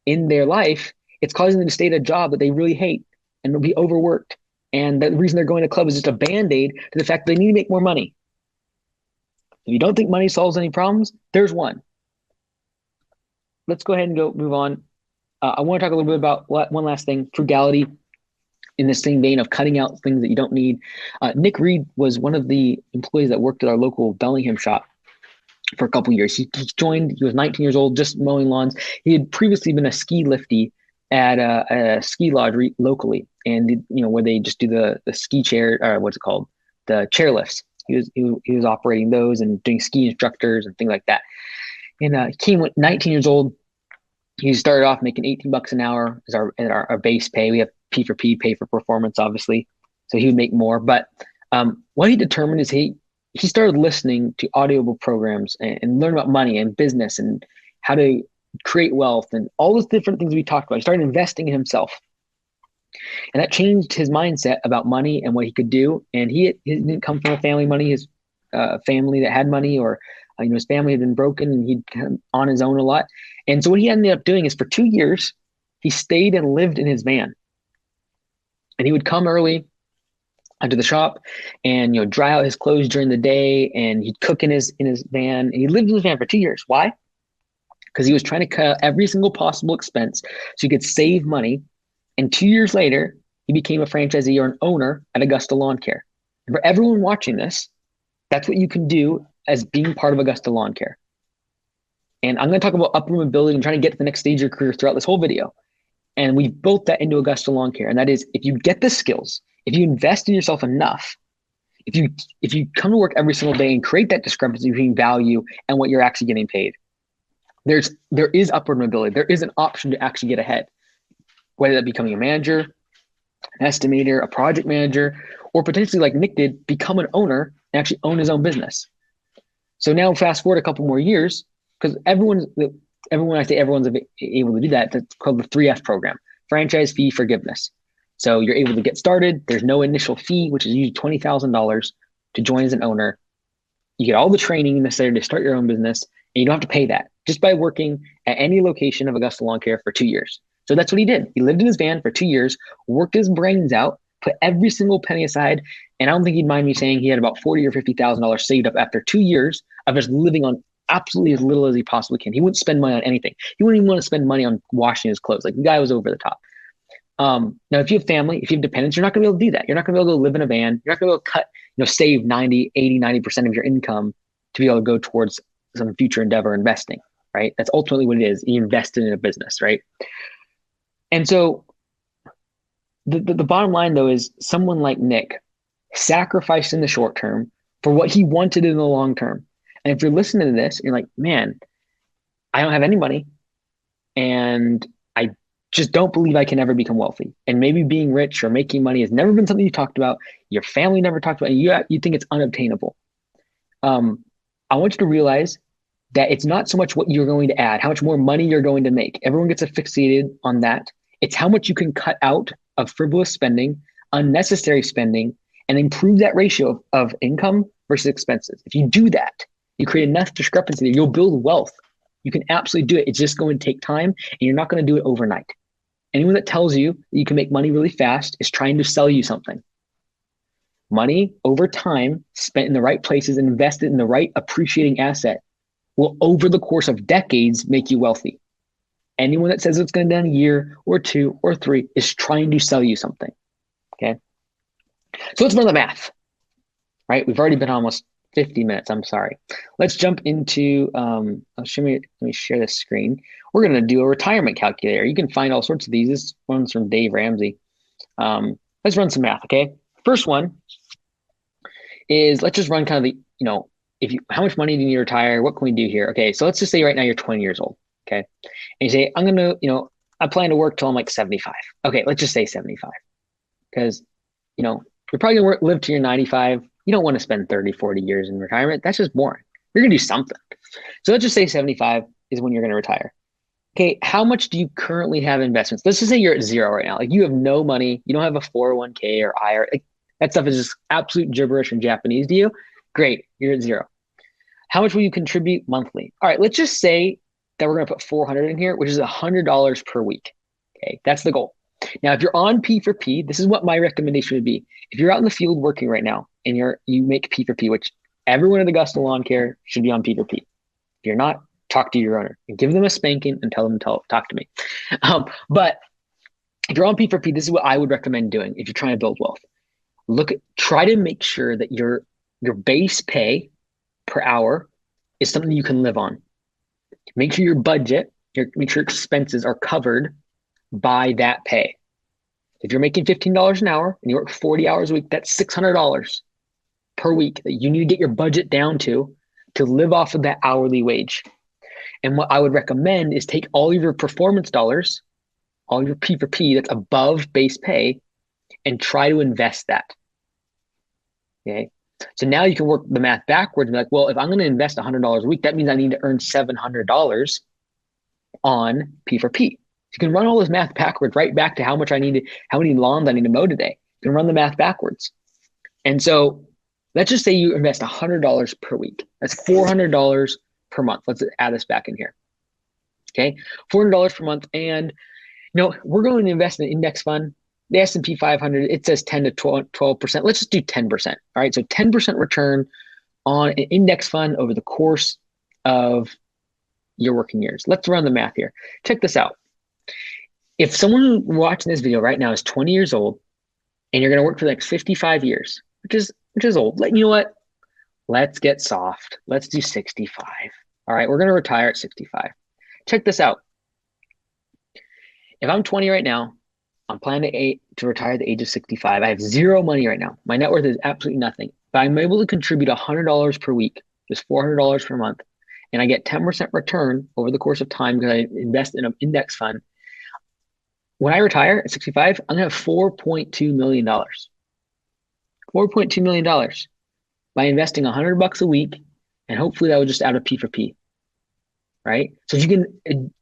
in their life, it's causing them to stay at a job that they really hate and they'll be overworked. And the reason they're going to club is just a Band-Aid to the fact that they need to make more money. If you don't think money solves any problems, there's one. Let's go ahead and move on. I want to talk a little bit about one last thing, frugality, in the same vein of cutting out things that you don't need. Nick Reed was one of the employees that worked at our local Bellingham shop for a couple of years. He joined, he was 19 years old, just mowing lawns. He had previously been a ski lifty at a ski lodge locally, and where they just do the ski chair, or what's it called, the chair lifts. He was operating those and doing ski instructors and things like that. And he came with 19 years old. He started off making $18 an hour as our base pay. We have P for P, pay for performance, obviously. So he would make more. But what he determined is he started listening to audible programs and learn about money and business and how to create wealth and all those different things we talked about. He started investing in himself. And that changed his mindset about money and what he could do. And he didn't come from a family money, his family that had money, or his family had been broken, and he'd come on his own a lot. And so what he ended up doing is for 2 years, he stayed and lived in his van. And he would come early onto the shop and dry out his clothes during the day, and he'd cook in his van. And he lived in his van for 2 years. Why? Because he was trying to cut out every single possible expense so he could save money. And 2 years later, he became a franchisee or an owner at Augusta Lawn Care. And for everyone watching this, that's what you can do as being part of Augusta Lawn Care. And I'm going to talk about upward mobility and trying to get to the next stage of your career throughout this whole video. And we've built that into Augusta Lawn Care. And that is, if you get the skills, if you invest in yourself enough, if you come to work every single day and create that discrepancy between value and what you're actually getting paid, there is upward mobility. There is an option to actually get ahead, whether that becoming a manager, an estimator, a project manager, or potentially like Nick did, become an owner and actually own his own business. So now fast forward a couple more years, because everyone's able to do that. That's called the 3F program, franchise fee forgiveness. So you're able to get started. There's no initial fee, which is usually $20,000 to join as an owner. You get all the training necessary to start your own business, and you don't have to pay that just by working at any location of Augusta Lawn Care for 2 years. So that's what he did. He lived in his van for 2 years, worked his brains out, put every single penny aside. And I don't think he'd mind me saying he had about $40,000 or $50,000 saved up after 2 years of just living on absolutely as little as he possibly can. He wouldn't spend money on anything. He wouldn't even want to spend money on washing his clothes. Like, the guy was over the top. Now, if you have family, if you have dependents, you're not going to be able to do that. You're not going to be able to live in a van. You're not going to be able to cut, save 90, 80, 90% of your income to be able to go towards some future endeavor investing, right? That's ultimately what it is. You invested in a business, right? And so the bottom line, though, is someone like Nick sacrificed in the short term for what he wanted in the long term. And if you're listening to this, you're like, man, I don't have any money, and I just don't believe I can ever become wealthy. And maybe being rich or making money has never been something you talked about. Your family never talked about it. You think it's unobtainable. I want you to realize that it's not so much what you're going to add, how much more money you're going to make. Everyone gets fixated on that. It's how much you can cut out of frivolous spending, unnecessary spending, and improve that ratio of income versus expenses. If you do that, you create enough discrepancy there, you'll build wealth. You can absolutely do it. It's just going to take time, and you're not going to do it overnight. Anyone that tells you that you can make money really fast is trying to sell you something. Money over time, spent in the right places and invested in the right appreciating asset, will over the course of decades make you wealthy. Anyone that says it's going to be done a year or 2 or 3 is trying to sell you something. Okay. So let's run the math, right? We've already been almost 50 minutes. I'm sorry. Let's jump into, let me share this screen. We're going to do a retirement calculator. You can find all sorts of these. This one's from Dave Ramsey. Let's run some math. Okay. First one is, let's just run kind of the, how much money do you need to retire? What can we do here? Okay. So let's just say right now you're 20 years old. Okay. And you say, I'm going to, I plan to work till I'm like 75. Okay. Let's just say 75, because, you're probably going to live till you're 95. You don't want to spend 30, 40 years in retirement. That's just boring. You're going to do something. So let's just say 75 is when you're going to retire. Okay. How much do you currently have investments? Let's just say you're at 0 right now. Like, you have no money. You don't have a 401k or IRA. Like, that stuff is just absolute gibberish in Japanese to you. Great. You're at 0. How much will you contribute monthly? All right. Let's just say that we're going to put 400 in here, which is $100 per week. Okay. That's the goal. Now, if you're on P for P, this is what my recommendation would be. If you're out in the field working right now and you make P for P, which everyone at Augusta Lawn Care should be on P for P. If you're not, talk to your owner and give them a spanking and tell them to talk to me. But if you're on P4P, this is what I would recommend doing if you're trying to build wealth. Try to make sure that your base pay per hour is something you can live on. Make sure your budget, make sure expenses are covered by that pay. If you're making $15 an hour and you work 40 hours a week, that's $600 per week that you need to get your budget down to live off of that hourly wage. And what I would recommend is take all of your performance dollars, all your P4P that's above base pay, and try to invest that. Okay. So now you can work the math backwards and be like, well, if I'm going to invest $100 a week, that means I need to earn $700 on P4P. You can run all this math backwards, right back to how many lawns I need to mow today. You can run the math backwards. And so let's just say you invest $100 per week. That's $400 per month. Let's add this back in here. Okay, $400 per month. And we're going to invest in an index fund. The S&P 500, it says 10 to 12%. Let's just do 10%. All right, so 10% return on an index fund over the course of your working years. Let's run the math here. Check this out. If someone watching this video right now is 20 years old and you're going to work for the next 55 years, which is old, you know what? Let's get soft. Let's do 65. All right, we're going to retire at 65. Check this out. If I'm 20 right now, I'm planning to retire at the age of 65. I have zero money right now. My net worth is absolutely nothing. But I'm able to contribute $100 per week, just $400 per month, and I get 10% return over the course of time because I invest in an index fund. When I retire at 65, I'm going to have $4.2 million. $4.2 million by investing $100 a week, and hopefully that was just out of P4P, right? So if you can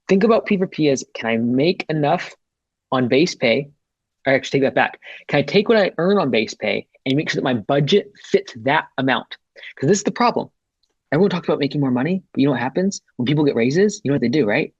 think about P4P as, can I make enough on base pay? Or actually take that back. Can I take what I earn on base pay and make sure that my budget fits that amount? Because this is the problem. Everyone talks about making more money, but you know what happens? When people get raises, you know what they do, right?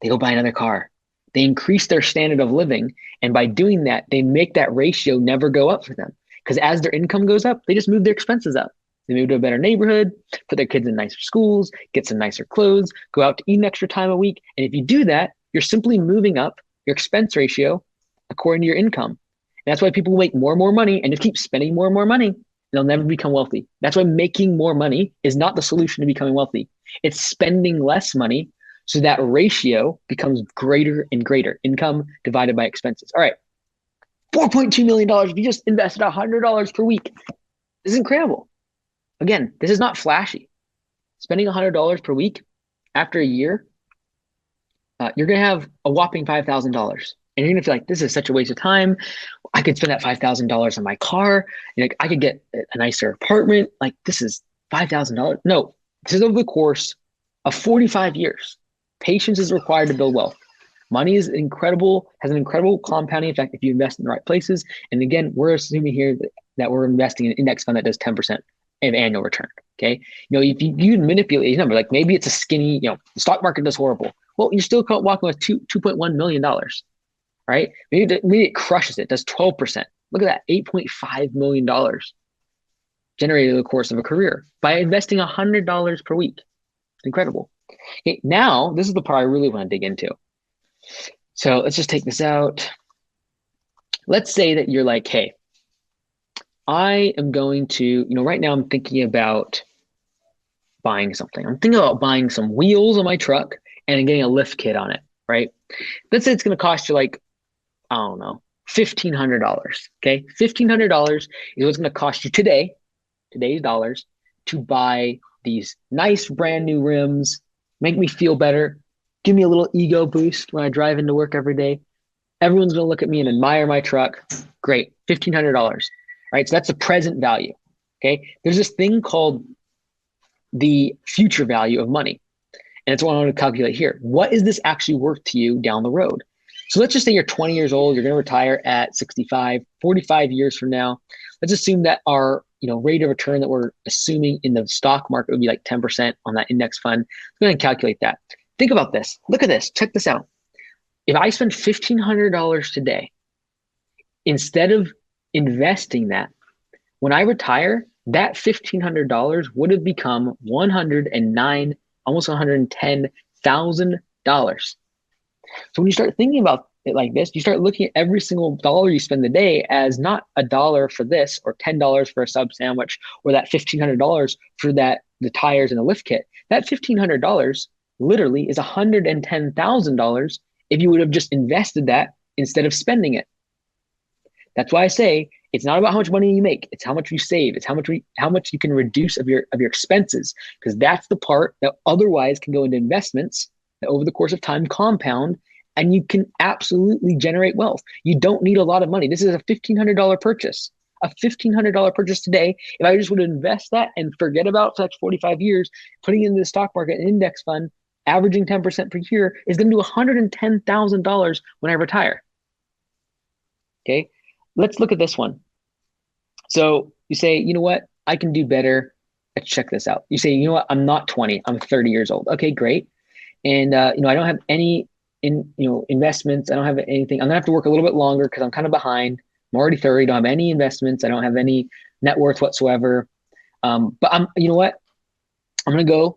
They go buy another car. They increase their standard of living. And by doing that, they make that ratio never go up for them. Because as their income goes up, they just move their expenses up. They move to a better neighborhood, put their kids in nicer schools, get some nicer clothes, go out to eat an extra time a week. And if you do that, you're simply moving up your expense ratio according to your income. And that's why people make more and more money and just keep spending more and more money. And they'll never become wealthy. That's why making more money is not the solution to becoming wealthy. It's spending less money so that ratio becomes greater and greater. Income divided by expenses. All right. $4.2 million if you just invested $100 per week. This is incredible. Again, this is not flashy. Spending $100 per week after a year, you're going to have a whopping $5,000. And you're going to feel like this is such a waste of time. I could spend that $5,000 on my car. I could get a nicer apartment. Like, this is $5,000. No, this is over the course of 45 years. Patience is required to build wealth. Money is has an incredible compounding effect if you invest in the right places. And again, we're assuming here that we're investing in an index fund that does 10% of annual return. Okay. If you manipulate these numbers, like maybe it's a skinny, the stock market does horrible. Well, you're still walking with $2.1 million, right? Maybe it crushes it, does 12%. Look at that, $8.5 million generated over the course of a career by investing $100 per week. It's incredible. Okay, now, this is the part I really want to dig into. So let's just take this out. Let's say that you're like, hey, I am going to, right now I'm thinking about buying something. I'm thinking about buying some wheels on my truck and getting a lift kit on it, right? Let's say it's going to cost you like, I don't know, $1,500, okay? $1,500 is what's going to cost you today's dollars, to buy these nice brand new rims, make me feel better, give me a little ego boost when I drive into work every day. Everyone's going to look at me and admire my truck. Great, $1,500, right? So that's the present value, okay? There's this thing called the future value of money. And that's what I want to calculate here. What is this actually worth to you down the road? So let's just say you're 20 years old, you're going to retire at 65, 45 years from now. Let's assume that our rate of return that we're assuming in the stock market would be like 10% on that index fund. Go ahead and calculate that. Think about this. Look at this. Check this out. If I spend $1,500 today, instead of investing that, when I retire, that $1,500 would have become $109,000. almost $110,000. So when you start thinking about it like this, you start looking at every single dollar you spend a day as not a dollar for this or $10 for a sub sandwich or that $1,500 for the tires and the lift kit. That $1,500 literally is $110,000 if you would have just invested that instead of spending it. That's why I say it's not about how much money you make. It's how much you save. It's how much you can reduce of your expenses, because that's the part that otherwise can go into investments that over the course of time compound, and you can absolutely generate wealth. You don't need a lot of money. This is a $1,500 purchase. A $1,500 purchase today, if I just would invest that and forget about it for the next 45 years, putting it into the stock market, an index fund, averaging 10% per year, is going to do $110,000 when I retire. Okay, let's look at this one. So you say, you know what? I can do better. Let's check this out. You say, you know what? I'm not 20. I'm 30 years old. Okay, great. And I don't have any investments. I don't have anything. I'm gonna have to work a little bit longer because I'm kind of behind. I'm already 30. Don't have any investments. I don't have any net worth whatsoever. But you know what? I'm going to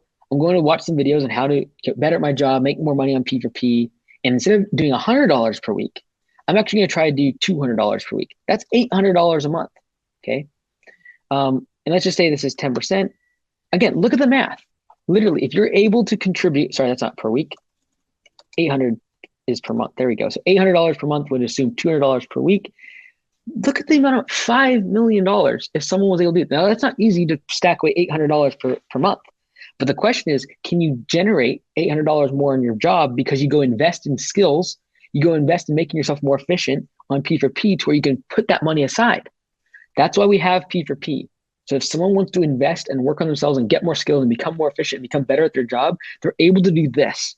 watch some videos on how to get better at my job, make more money on P4P. And instead of doing $100 per week, I'm actually going to try to do $200 per week. That's $800 a month. Okay. And let's just say this is 10%. Again, look at the math. Literally, if you're able to contribute, sorry, that's not per week. 800 is per month. There we go. So $800 per month would assume $200 per week. Look at the amount of $5 million if someone was able to do it. Now, that's not easy to stack away $800 per month. But the question is, can you generate $800 more in your job because you go invest in skills, you go invest in making yourself more efficient on P4P to where you can put that money aside? That's why we have P4P. So if someone wants to invest and work on themselves and get more skills and become more efficient, become better at their job, they're able to do this.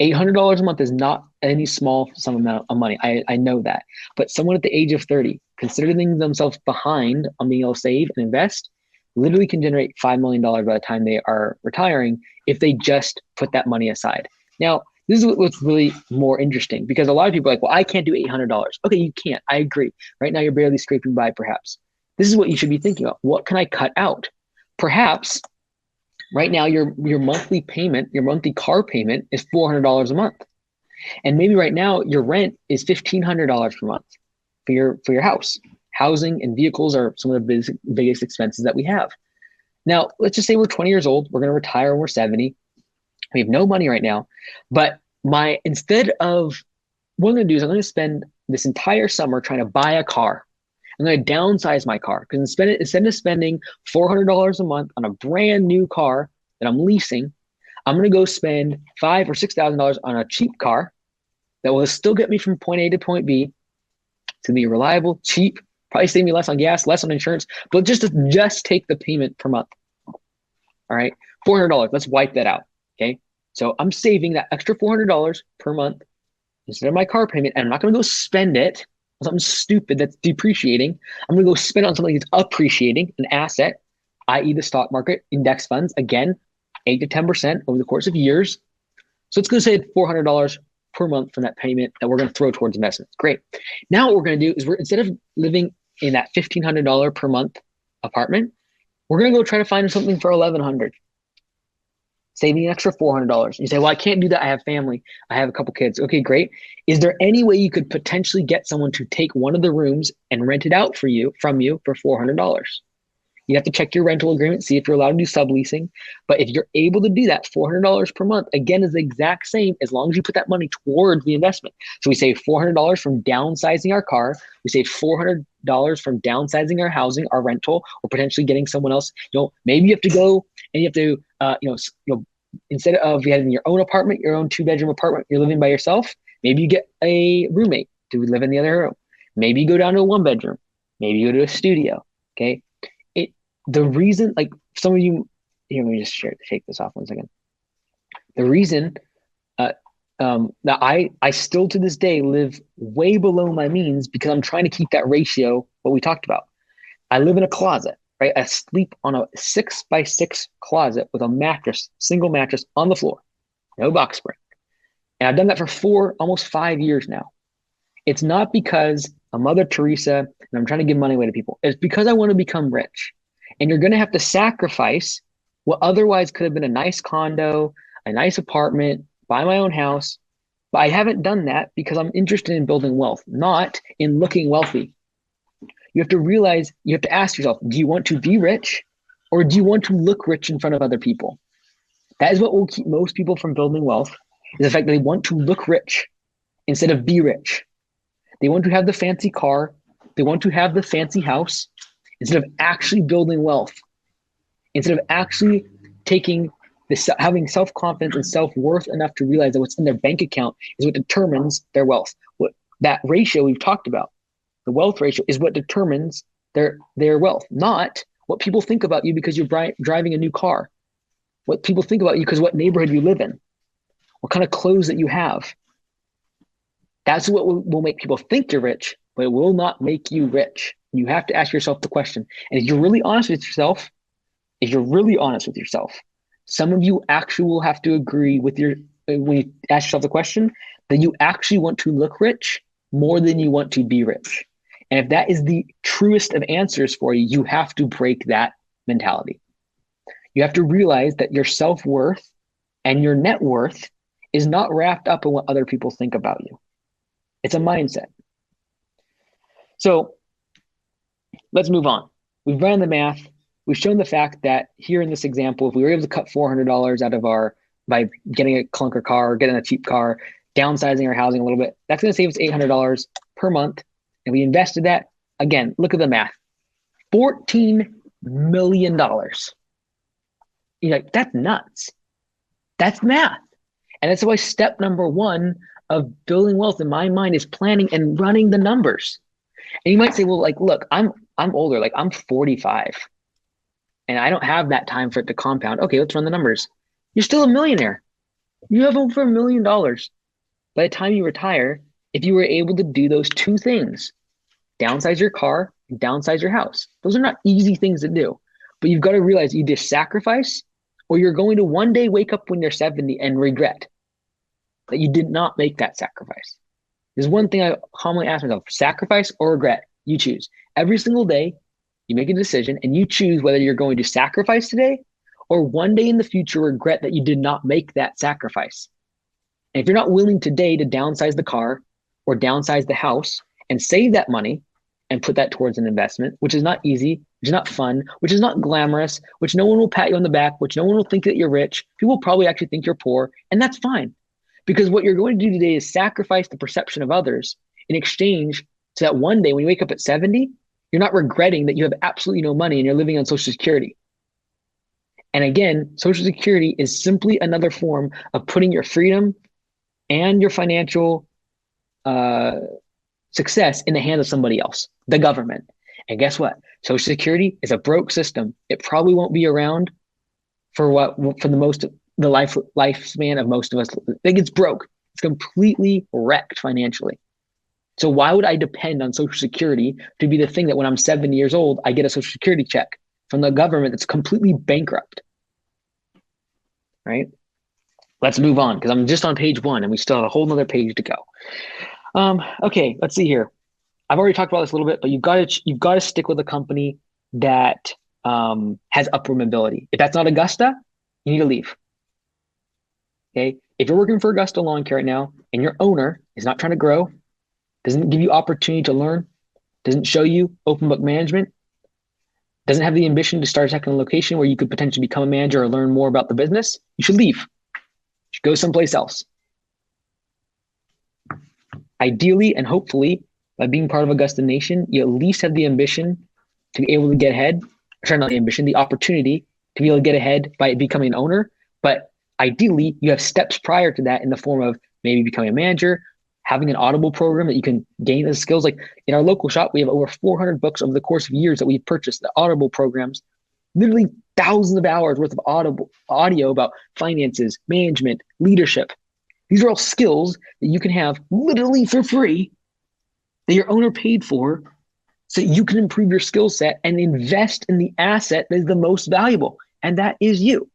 $800 a month is not any small sum amount of money. I know that. But someone at the age of 30, considering themselves behind on being able to save and invest, literally can generate $5 million by the time they are retiring if they just put that money aside. Now, this is what's really more interesting, because a lot of people are like, well, I can't do $800. Okay, you can't. I agree. Right now, you're barely scraping by, perhaps. This is what you should be thinking about. What can I cut out? Perhaps right now, your monthly payment, your monthly car payment is $400 a month. And maybe right now, your rent is $1,500 per month for your house. Housing and vehicles are some of the biggest expenses that we have. Now, let's just say we're 20 years old. We're going to retire when we're 70. We have no money right now. But instead of what I'm going to do is I'm going to spend this entire summer trying to buy a car. I'm going to downsize my car, because instead of spending $400 a month on a brand new car that I'm leasing, I'm going to go spend $5,000 or $6,000 on a cheap car that will still get me from point A to point B. It's going to be reliable, cheap, probably save me less on gas, less on insurance, but just take the payment per month. All right, $400. Let's wipe that out. Okay, so I'm saving that extra $400 per month instead of my car payment, and I'm not going to go spend it on something stupid that's depreciating. I'm going to go spend it on something that's appreciating, an asset, i.e. the stock market, index funds, again, 8 to 10% over the course of years. So it's going to save $400 per month from that payment that we're going to throw towards investments. Great. Now what we're going to do is instead of living in that $1,500 per month apartment, we're going to go try to find something for $1,100. Saving an extra $400. You say, well, I can't do that. I have family. I have a couple kids. Okay, great. Is there any way you could potentially get someone to take one of the rooms and rent it out from you for $400? You have to check your rental agreement, see if you're allowed to do subleasing. But if you're able to do that, $400 per month, again, is the exact same as long as you put that money towards the investment. So we save $400 from downsizing our car. We save $400 from downsizing our housing, our rental, or potentially getting someone else. Maybe you have to go and you have to, instead of having your own apartment, your own 2-bedroom apartment, you're living by yourself. Maybe you get a roommate to live in the other room. Maybe you go down to a 1-bedroom. Maybe you go to a studio. Okay. The reason, like some of you, here, let me just take this off 1 second. The reason that I still to this day live way below my means, because I'm trying to keep that ratio, what we talked about. I live in a closet, right? I sleep on a 6x6 closet with a mattress, single mattress on the floor, no box spring. And I've done that for almost 5 years now. It's not because I'm Mother Teresa and I'm trying to give money away to people. It's because I want to become rich. And you're going to have to sacrifice What otherwise could have been a nice condo, a nice apartment, buy my own house. But I haven't done that because I'm interested in building wealth, not in looking wealthy. You have to realize, you have to ask yourself, do you want to be rich or do you want to look rich in front of other people? That is what will keep most people from building wealth, is the fact that they want to look rich instead of be rich. They want to have the fancy car. They want to have the fancy house instead of actually building wealth, instead of actually having self-confidence and self-worth enough to realize that what's in their bank account is what determines their wealth. That ratio we've talked about, the wealth ratio, is what determines their wealth, not what people think about you because you're driving a new car, what people think about you because what neighborhood you live in, what kind of clothes that you have. That's what will make people think you're rich, but it will not make you rich. You have to ask yourself the question. And if you're really honest with yourself, some of you actually will have to agree with when you ask yourself the question, that you actually want to look rich more than you want to be rich. And if that is the truest of answers for you, you have to break that mentality. You have to realize that your self-worth and your net worth is not wrapped up in what other people think about you. It's a mindset. So let's move on. We've ran the math. We've shown the fact that here in this example, if we were able to cut $400 out of by getting a clunker car, or getting a cheap car, downsizing our housing a little bit, that's going to save us $800 per month. And we invested that. Again, look at the math. $14 million. You're like, that's nuts. That's math. And that's why step number one of building wealth in my mind is planning and running the numbers. And you might say, well, like, look, I'm older, like I'm 45 and I don't have that time for it to compound. Okay, let's run the numbers. You're still a millionaire. You have over $1 million. By the time you retire, if you were able to do those two things, downsize your car, and downsize your house. Those are not easy things to do, but you've got to realize you either sacrifice or you're going to one day wake up when you're 70 and regret that you did not make that sacrifice. There's one thing I commonly ask myself, sacrifice or regret, you choose. Every single day, you make a decision and you choose whether you're going to sacrifice today or one day in the future regret that you did not make that sacrifice. And if you're not willing today to downsize the car or downsize the house and save that money and put that towards an investment, which is not easy, which is not fun, which is not glamorous, which no one will pat you on the back, which no one will think that you're rich. People will probably actually think you're poor, and that's fine. Because what you're going to do today is sacrifice the perception of others in exchange so that one day when you wake up at 70, you're not regretting that you have absolutely no money and you're living on Social Security. And again, Social Security is simply another form of putting your freedom and your financial success in the hands of somebody else, the government. And guess what? Social Security is a broke system. It probably won't be around for the lifespan of most of us. Like, it's broke. It's completely wrecked financially. So why would I depend on Social Security to be the thing that when I'm 70 years old, I get a Social Security check from the government that's completely bankrupt, right? Let's move on because I'm just on page 1 and we still have a whole nother page to go. Okay, let's see here. I've already talked about this a little bit, but you've got to stick with a company that has upward mobility. If that's not Augusta, you need to leave. Okay, if you're working for Augusta Lawn Care right now and your owner is not trying to grow, doesn't give you opportunity to learn, doesn't show you open book management, doesn't have the ambition to start a second location where you could potentially become a manager or learn more about the business, you should leave. You should go someplace else. Ideally and hopefully, by being part of Augusta Nation, you at least have the ambition to be able to get ahead. Sorry, not the ambition, the opportunity to be able to get ahead by becoming an owner. But ideally, you have steps prior to that in the form of maybe becoming a manager, having an Audible program that you can gain those skills. Like in our local shop, we have over 400 books over the course of years that we've purchased, the Audible programs, literally thousands of hours worth of audio about finances, management, leadership. These are all skills that you can have literally for free that your owner paid for so you can improve your skill set and invest in the asset that is the most valuable, and that is you.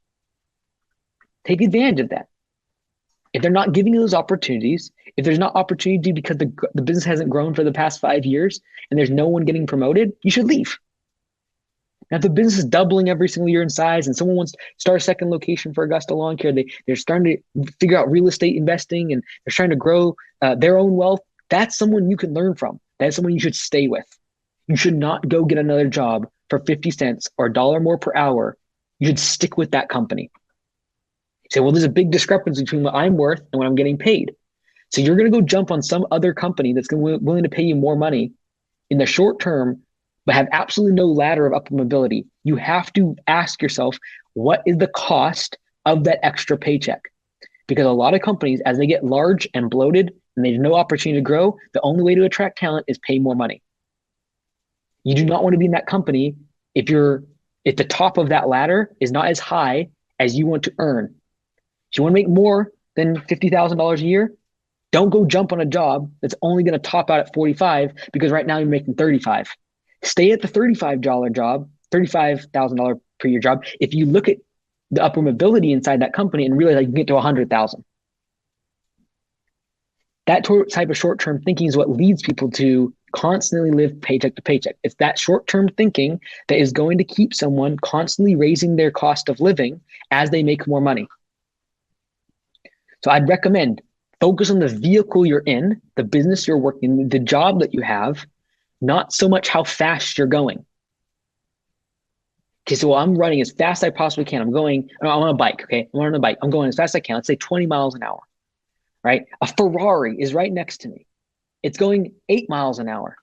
Take advantage of that. If they're not giving you those opportunities, if there's not opportunity because the business hasn't grown for the past 5 years and there's no one getting promoted, you should leave. Now, if the business is doubling every single year in size and someone wants to start a second location for Augusta Lawn Care, they're starting to figure out real estate investing and they're trying to grow their own wealth, that's someone you can learn from. That's someone you should stay with. You should not go get another job for 50 cents or $1 more per hour. You should stick with that company. You say, well, there's a big discrepancy between what I'm worth and what I'm getting paid. So you're going to go jump on some other company that's willing to pay you more money in the short term, but have absolutely no ladder of upward mobility. You have to ask yourself, what is the cost of that extra paycheck? Because a lot of companies, as they get large and bloated and there's no opportunity to grow, the only way to attract talent is pay more money. You do not want to be in that company if the top of that ladder is not as high as you want to earn. If you want to make more than $50,000 a year, don't go jump on a job that's only going to top out at 45 because right now you're making 35. Stay at the $35 job, $35,000 per year job. If you look at the upward mobility inside that company and realize you can get to 100,000. That type of short-term thinking is what leads people to constantly live paycheck to paycheck. It's that short-term thinking that is going to keep someone constantly raising their cost of living as they make more money. So I'd recommend focus on the vehicle you're in, the business you're working, the job that you have, not so much how fast you're going. Okay, so I'm running as fast as I possibly can. I'm on a bike, okay? I'm on a bike. I'm going as fast as I can. Let's say 20 miles an hour, right? A Ferrari is right next to me. It's going 8 miles an hour.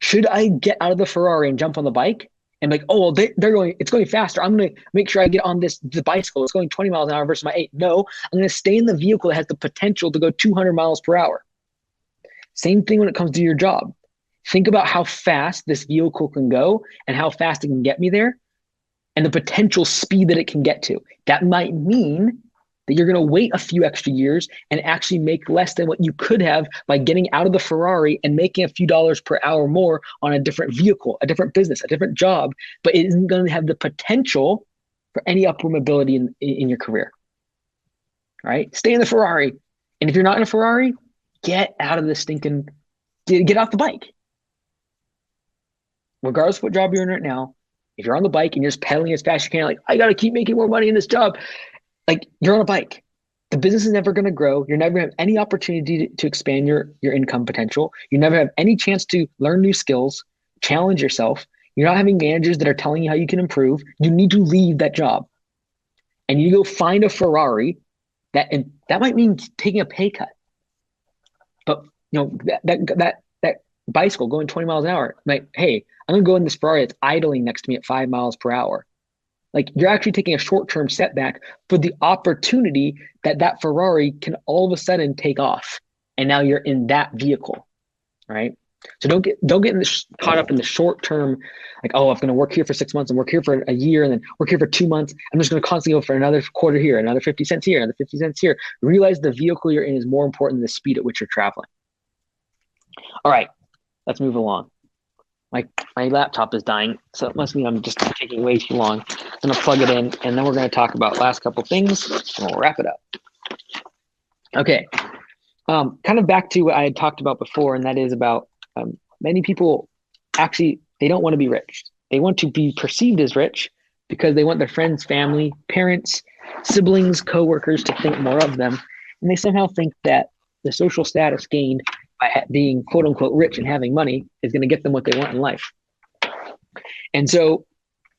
Should I get out of the Ferrari and jump on the bike and be like, oh, well, it's going faster. I'm going to make sure I get on the bicycle. It's going 20 miles an hour versus my 8. No, I'm going to stay in the vehicle that has the potential to go 200 miles per hour. Same thing when it comes to your job. Think about how fast this vehicle can go and how fast it can get me there and the potential speed that it can get to. That might mean that you're going to wait a few extra years and actually make less than what you could have by getting out of the Ferrari and making a few dollars per hour more on a different vehicle, a different business, a different job, but it isn't going to have the potential for any upward mobility in your career. All right? Stay in the Ferrari. And if you're not in a Ferrari, get out of this get off the bike. Regardless of what job you're in right now, if you're on the bike and you're just pedaling as fast as you can, like, I got to keep making more money in this job. Like, you're on a bike. The business is never going to grow. You're never going to have any opportunity to expand your income potential. You never have any chance to learn new skills, challenge yourself. You're not having managers that are telling you how you can improve. You need to leave that job. And you go find a Ferrari and that might mean taking a pay cut. But that bicycle going 20 miles an hour, like, hey, I'm going to go in this Ferrari that's idling next to me at 5 miles per hour. Like, you're actually taking a short-term setback for the opportunity that Ferrari can all of a sudden take off. And now you're in that vehicle, right? So don't get caught up in the short-term, like, oh, I'm going to work here for 6 months and work here for a year and then work here for 2 months. I'm just going to constantly go for another quarter here, another 50 cents here, another 50 cents here. Realize the vehicle you're in is more important than the speed at which you're traveling. All right, let's move along. My laptop is dying, so it must mean I'm just taking way too long. I'm going to plug it in, and then we're going to talk about last couple things, and we'll wrap it up. Okay, kind of back to what I had talked about before, and that is about many people actually, they don't want to be rich. They want to be perceived as rich because they want their friends, family, parents, siblings, coworkers to think more of them, and they somehow think that the social status gained by being quote unquote rich and having money is going to get them what they want in life. And so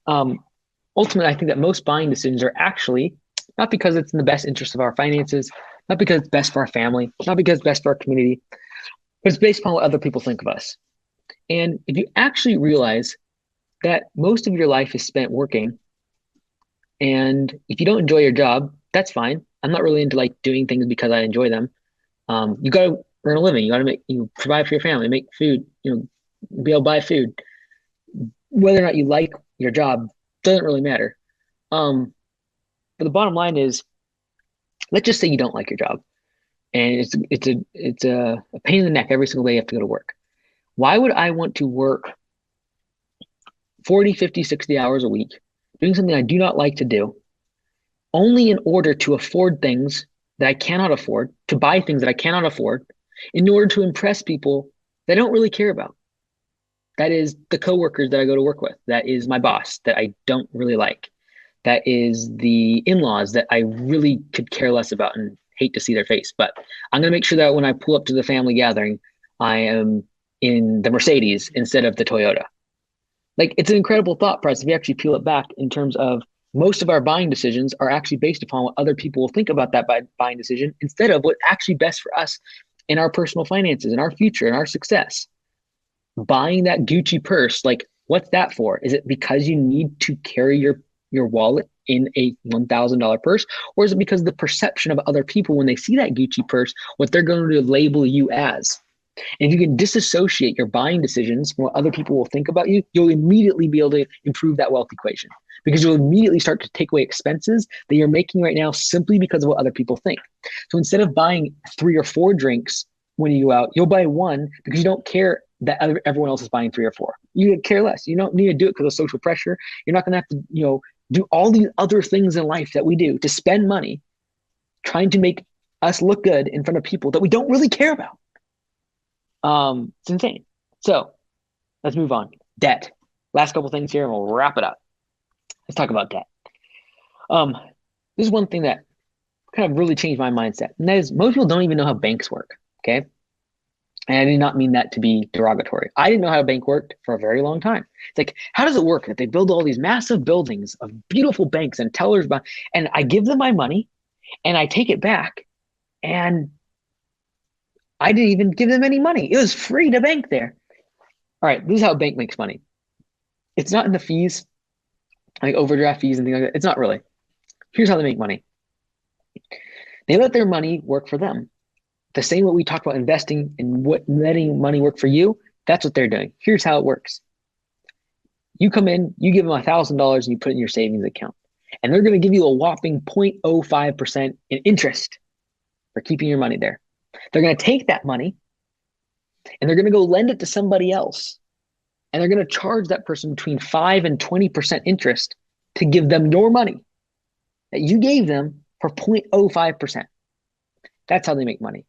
ultimately, I think that most buying decisions are actually not because it's in the best interest of our finances, not because it's best for our family, not because it's best for our community, but it's based upon what other people think of us. And if you actually realize that most of your life is spent working, and if you don't enjoy your job, that's fine. I'm not really into doing things because I enjoy them. You got to earn a living. You got to provide for your family, make food, be able to buy food. Whether or not you like your job doesn't really matter. But the bottom line is, let's just say you don't like your job and it's a pain in the neck every single day you have to go to work. Why would I want to work 40, 50, 60 hours a week doing something I do not like to do only in order to afford things that I cannot afford, to buy things that I cannot afford, in order to impress people that I don't really care about? That is the coworkers that I go to work with. That is my boss that I don't really like. That is the in-laws that I really could care less about and hate to see their face. But I'm going to make sure that when I pull up to the family gathering, I am in the Mercedes instead of the Toyota. Like, it's an incredible thought process if you actually peel it back in terms of most of our buying decisions are actually based upon what other people will think about that buying decision instead of what's actually best for us in our personal finances, in our future, in our success. Buying that Gucci purse, like, what's that for? Is it because you need to carry your wallet in a $1,000 purse? Or is it because of the perception of other people when they see that Gucci purse, what they're going to label you as? And if you can disassociate your buying decisions from what other people will think about you, you'll immediately be able to improve that wealth equation because you'll immediately start to take away expenses that you're making right now simply because of what other people think. So instead of buying 3 or 4 drinks when you go out, you'll buy one because you don't care that everyone else is buying 3 or 4. You care less. You don't need to do it because of social pressure. You're not going to have to, do all these other things in life that we do to spend money trying to make us look good in front of people that we don't really care about. It's insane. So let's move on. Debt. Last couple things here and we'll wrap it up. Let's talk about debt. This is one thing that kind of really changed my mindset. And that is most people don't even know how banks work. Okay. And I did not mean that to be derogatory. I didn't know how a bank worked for a very long time. It's like, how does it work that they build all these massive buildings of beautiful banks and tellers, and I give them my money and I take it back and I didn't even give them any money. It was free to bank there. All right, this is how a bank makes money. It's not in the fees, like overdraft fees and things like that. It's not really. Here's how they make money. They let their money work for them. The same way we talk about investing and letting money work for you, that's what they're doing. Here's how it works. You come in, you give them $1,000 and you put it in your savings account. And they're going to give you a whopping 0.05% in interest for keeping your money there. They're going to take that money and they're going to go lend it to somebody else. And they're going to charge that person between 5 and 20% interest to give them your money that you gave them for 0.05%. That's how they make money.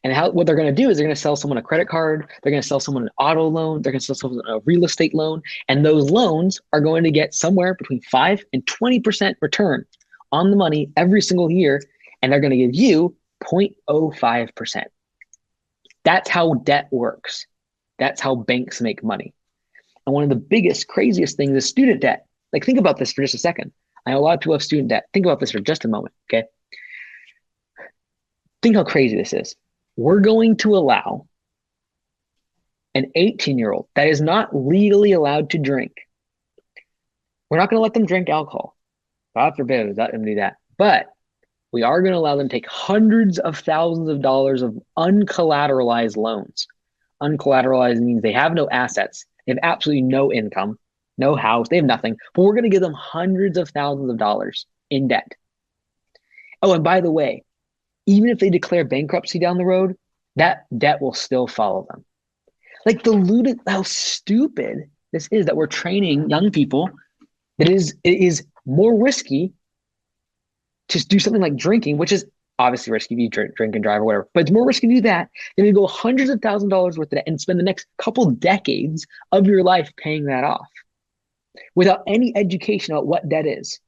And what they're going to do is they're going to sell someone a credit card. They're going to sell someone an auto loan. They're going to sell someone a real estate loan. And those loans are going to get somewhere between 5 and 20% return on the money every single year. And they're going to give you 0.05%. That's how debt works. That's how banks make money. And one of the biggest, craziest things is student debt. Like, think about this for just a second. I know a lot of people have student debt. Think about this for just a moment, okay? Think how crazy this is. We're going to allow an 18-year-old that is not legally allowed to drink. We're not going to let them drink alcohol. God forbid, let them do that. But we are going to allow them to take hundreds of thousands of dollars of uncollateralized loans. Uncollateralized means they have no assets. They have absolutely no income, no house. They have nothing. But we're going to give them hundreds of thousands of dollars in debt. Oh, and by the way, even if they declare bankruptcy down the road, that debt will still follow them. Like, how stupid this is that we're training young people that it is more risky to do something like drinking, which is obviously risky if you drink and drive or whatever, but it's more risky to do that than to go hundreds of thousands of dollars worth of debt and spend the next couple decades of your life paying that off without any education about what debt is,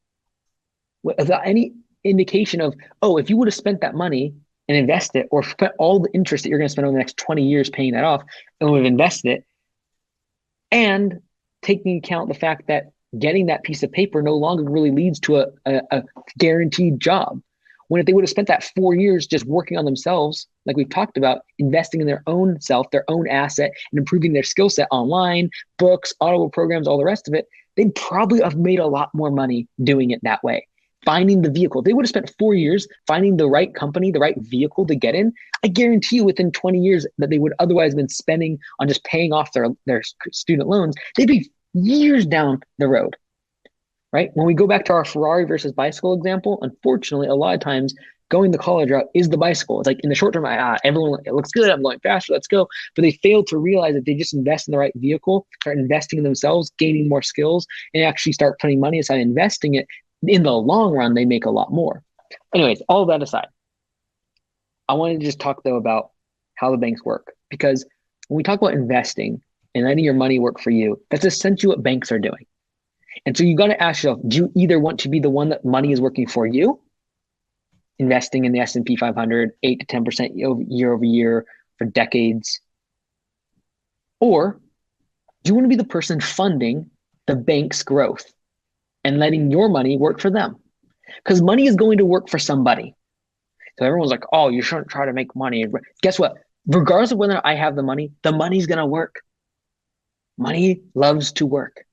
without any indication of, oh, if you would have spent that money and invested it or spent all the interest that you're going to spend over the next 20 years paying that off and would have invested it, and taking into account the fact that getting that piece of paper no longer really leads to a guaranteed job. When if they would have spent that 4 years just working on themselves, like we've talked about, investing in their own self, their own asset, and improving their skill set online, books, audible programs, all the rest of it, they'd probably have made a lot more money doing it that way. Finding the vehicle. They would have spent 4 years finding the right company, the right vehicle to get in. I guarantee you within 20 years that they would otherwise have been spending on just paying off their student loans, they'd be years down the road, right? When we go back to our Ferrari versus bicycle example, unfortunately, a lot of times going the college route is the bicycle. It's like in the short term, everyone, it looks good, I'm going faster, let's go. But they fail to realize that they just invest in the right vehicle, start investing in themselves, gaining more skills, and actually start putting money aside, investing it. In the long run, they make a lot more. Anyways, all that aside, I wanted to just talk, though, about how the banks work. Because when we talk about investing, and letting your money work for you. That's essentially what banks are doing. And so you got to ask yourself, do you either want to be the one that money is working for you, investing in the S&P 500, 8 to 10% year over year for decades, or do you want to be the person funding the bank's growth and letting your money work for them? Because money is going to work for somebody. So everyone's like, oh, you shouldn't try to make money. Guess what? Regardless of whether I have the money's going to work. Money loves to work.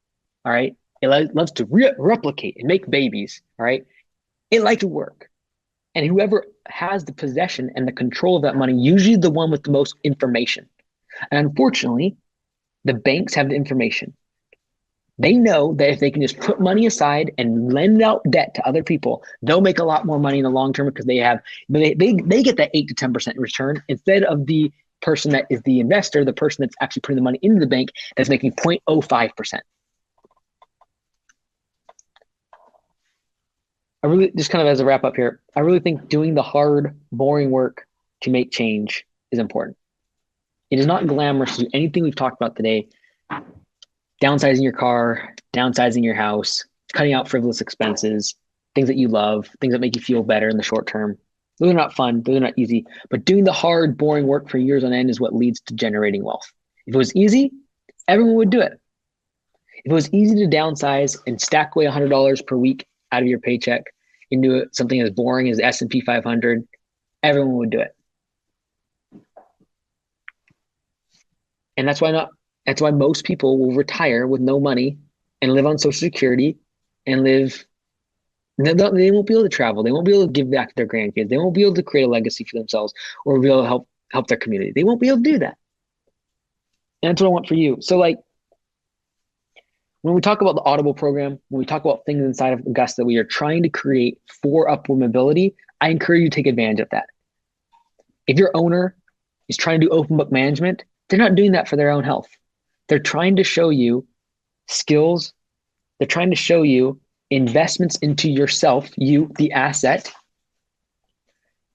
All right. It loves to replicate and make babies. All right. It likes to work. And whoever has the possession and the control of that money, usually the one with the most information. And unfortunately, the banks have the information. They know that if they can just put money aside and lend out debt to other people, they'll make a lot more money in the long term because they get that 8 to 10% return instead of the person that is the investor, the person that's actually putting the money into the bank that's making 0.05%. I really, just kind of as a wrap up here, I really think doing the hard, boring work to make change is important. It is not glamorous to do anything we've talked about today. Downsizing your car, downsizing your house, cutting out frivolous expenses, things that you love, things that make you feel better in the short term. Those are not fun. Those are not easy. But doing the hard, boring work for years on end is what leads to generating wealth. If it was easy, everyone would do it. If it was easy to downsize and stack away $100 per week out of your paycheck into something as boring as the S&P 500, everyone would do it. And that's why most people will retire with no money and live on Social Security and they won't be able to travel. They won't be able to give back to their grandkids. They won't be able to create a legacy for themselves or be able to help their community. They won't be able to do that. And that's what I want for you. So like, when we talk about the Audible program, when we talk about things inside of Augusta we are trying to create for upward mobility, I encourage you to take advantage of that. If your owner is trying to do open book management, they're not doing that for their own health. They're trying to show you skills. They're trying to show you investments into yourself, you, the asset,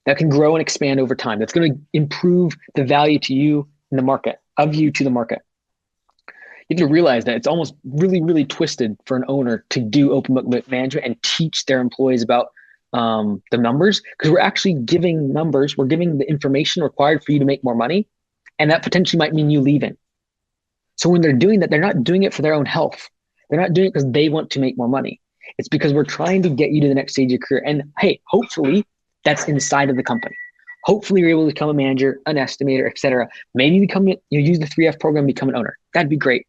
that can grow and expand over time. That's going to improve the value to you in the market, of you to the market. You have to realize that it's almost really, really twisted for an owner to do open book management and teach their employees about the numbers, because we're actually giving numbers. We're giving the information required for you to make more money. And that potentially might mean you leaving. So when they're doing that, they're not doing it for their own health. They're not doing it because they want to make more money. It's because we're trying to get you to the next stage of your career. And hey, hopefully that's inside of the company. Hopefully you're able to become a manager, an estimator, etc. Maybe use the 3F program, become an owner. That'd be great.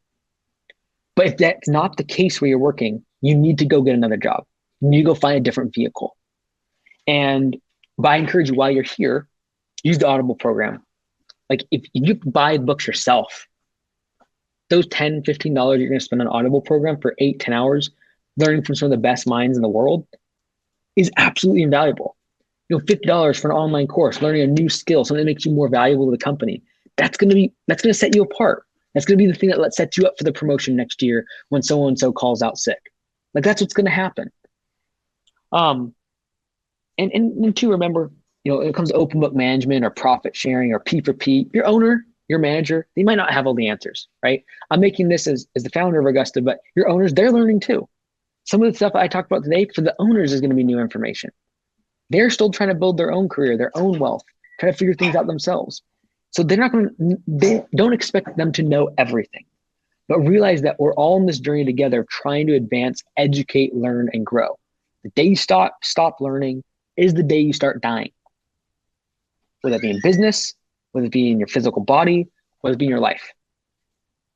But if that's not the case where you're working, you need to go get another job. You need to go find a different vehicle. And I encourage you, while you're here, use the Audible program. Like if you buy books yourself, those $10, $15 you're going to spend on Audible program for 8, 10 hours, learning from some of the best minds in the world is absolutely invaluable. $50 for an online course, learning a new skill, something that makes you more valuable to the company. That's going to set you apart. That's going to be the thing that sets you up for the promotion next year when so-and-so calls out sick. Like that's what's going to happen. And two, remember, when it comes to open book management or profit sharing or P4P, your owner, your manager, they might not have all the answers, right? I'm making this as the founder of Augusta, but your owners, they're learning too. Some of the stuff I talked about today for the owners is going to be new information. They're still trying to build their own career, their own wealth, trying to figure things out themselves. So they don't expect them to know everything, but realize that we're all in this journey together, trying to advance, educate, learn, and grow. The day you stop learning is the day you start dying. Whether it be in business, whether it be in your physical body, whether it be in your life.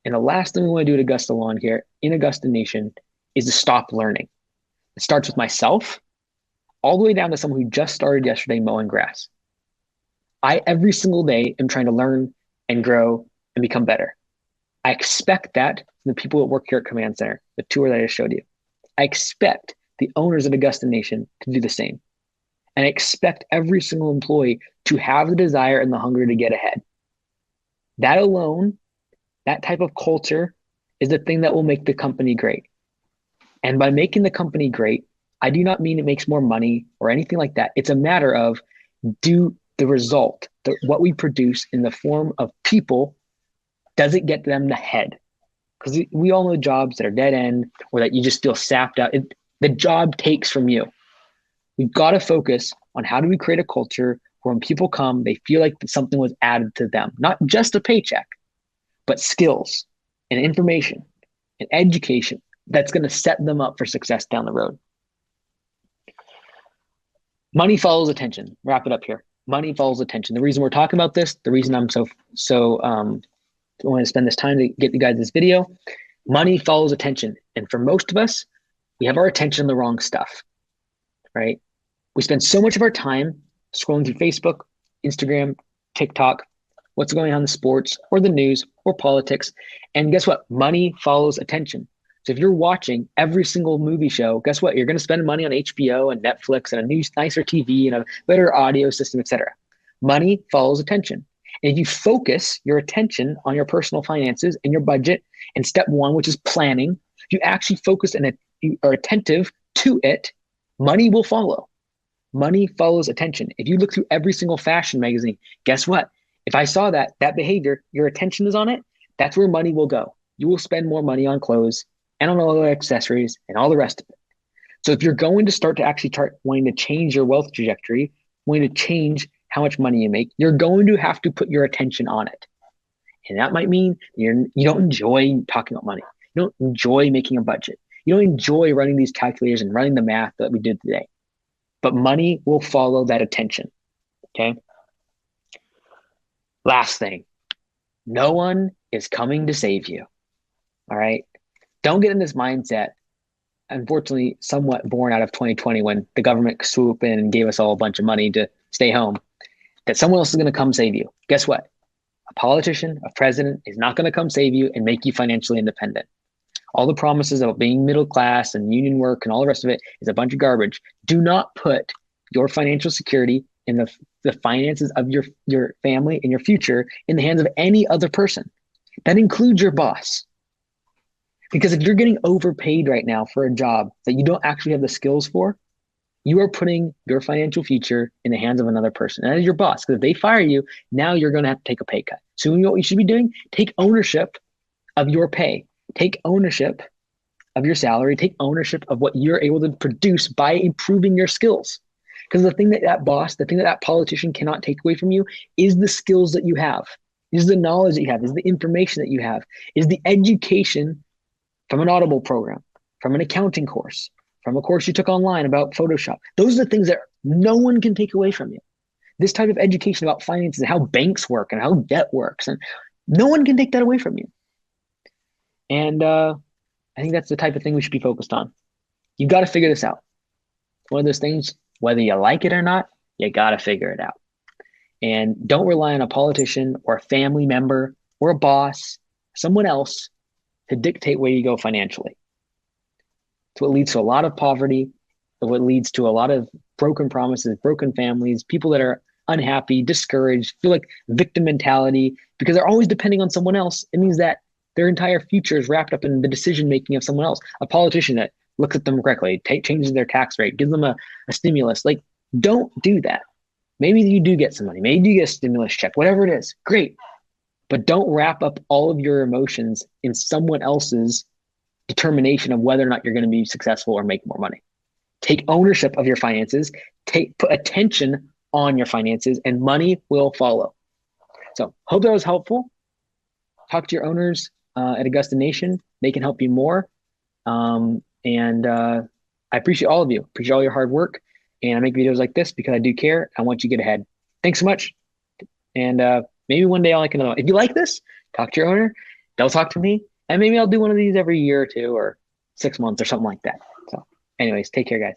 And the last thing we want to do at Augusta Lawn here in Augusta Nation is to stop learning. It starts with myself, all the way down to someone who just started yesterday mowing grass. I, every single day, am trying to learn and grow and become better. I expect that from the people that work here at Command Center, the tour that I just showed you. I expect the owners of Augusta Nation to do the same. And I expect every single employee to have the desire and the hunger to get ahead. That alone, that type of culture is the thing that will make the company great. And by making the company great, I do not mean it makes more money or anything like that. It's a matter of what we produce in the form of people Does it get them the head? Because we all know jobs that are dead end or that you just feel sapped out. The job takes from you. We've got to focus on how do we create a culture where when people come, they feel like something was added to them, not just a paycheck, but skills and information and education that's going to set them up for success down the road. Money follows attention. Wrap it up here. Money follows attention. The reason we're talking about this, the reason I'm I want to spend this time to get you guys this video. Money follows attention. And for most of us, we have our attention on the wrong stuff, right? We spend so much of our time scrolling through Facebook, Instagram, TikTok, what's going on in the sports or the news or politics. And guess what? Money follows attention. So if you're watching every single movie show, guess what? You're going to spend money on HBO and Netflix and a new, nicer TV and a better audio system, etc. Money follows attention. And if you focus your attention on your personal finances and your budget and step one, which is planning, if you actually focus and you are attentive to it, money will follow. Money follows attention. If you look through every single fashion magazine, guess what? If I saw that behavior, your attention is on it, that's where money will go. You will spend more money on clothes and on all the accessories and all the rest of it. So if you're going to start to actually start wanting to change your wealth trajectory, wanting to change how much money you make, you're going to have to put your attention on it. And that might mean you don't enjoy talking about money. You don't enjoy making a budget. You don't enjoy running these calculators and running the math that we did today. But money will follow that attention, okay? Last thing, no one is coming to save you, all right? Don't get in this mindset, unfortunately, somewhat born out of 2020 when the government swooped in and gave us all a bunch of money to stay home, that someone else is going to come save you. Guess what? A politician, a president is not going to come save you and make you financially independent. All the promises about being middle class and union work and all the rest of it is a bunch of garbage. Do not put your financial security and the finances of your family and your future in the hands of any other person. That includes your boss. Because if you're getting overpaid right now for a job that you don't actually have the skills for, you are putting your financial future in the hands of another person. And that is your boss. Because if they fire you, now you're going to have to take a pay cut. So you know what you should be doing? Take ownership of your pay. Take ownership of your salary. Take ownership of what you're able to produce by improving your skills. Because the thing that politician cannot take away from you is the skills that you have, is the knowledge that you have, is the information that you have, is the education from an Audible program, from an accounting course, from a course you took online about Photoshop. Those are the things that no one can take away from you. This type of education about finances and how banks work and how debt works, and no one can take that away from you. And I think that's the type of thing we should be focused on. You've got to figure this out. One of those things, whether you like it or not, you got to figure it out. And don't rely on a politician or a family member or a boss, someone else to dictate where you go financially. It's what leads to a lot of poverty, what leads to a lot of broken promises, broken families, people that are unhappy, discouraged, feel like victim mentality because they're always depending on someone else. It means that their entire future is wrapped up in the decision-making of someone else. A politician that looks at them correctly, changes their tax rate, gives them a stimulus. Like, don't do that. Maybe you do get some money. Maybe you get a stimulus check, whatever it is. Great. But don't wrap up all of your emotions in someone else's determination of whether or not you're going to be successful or make more money. Take ownership of your finances, put attention on your finances, and money will follow. So hope that was helpful. Talk to your owners at Augusta Nation. They can help you more. And I appreciate all of you. Appreciate all your hard work. And I make videos like this because I do care. I want you to get ahead. Thanks so much. And maybe one day I'll like another one. If you like this, talk to your owner. They'll talk to me. And maybe I'll do one of these every year or two or 6 months or something like that. So anyways, take care, guys.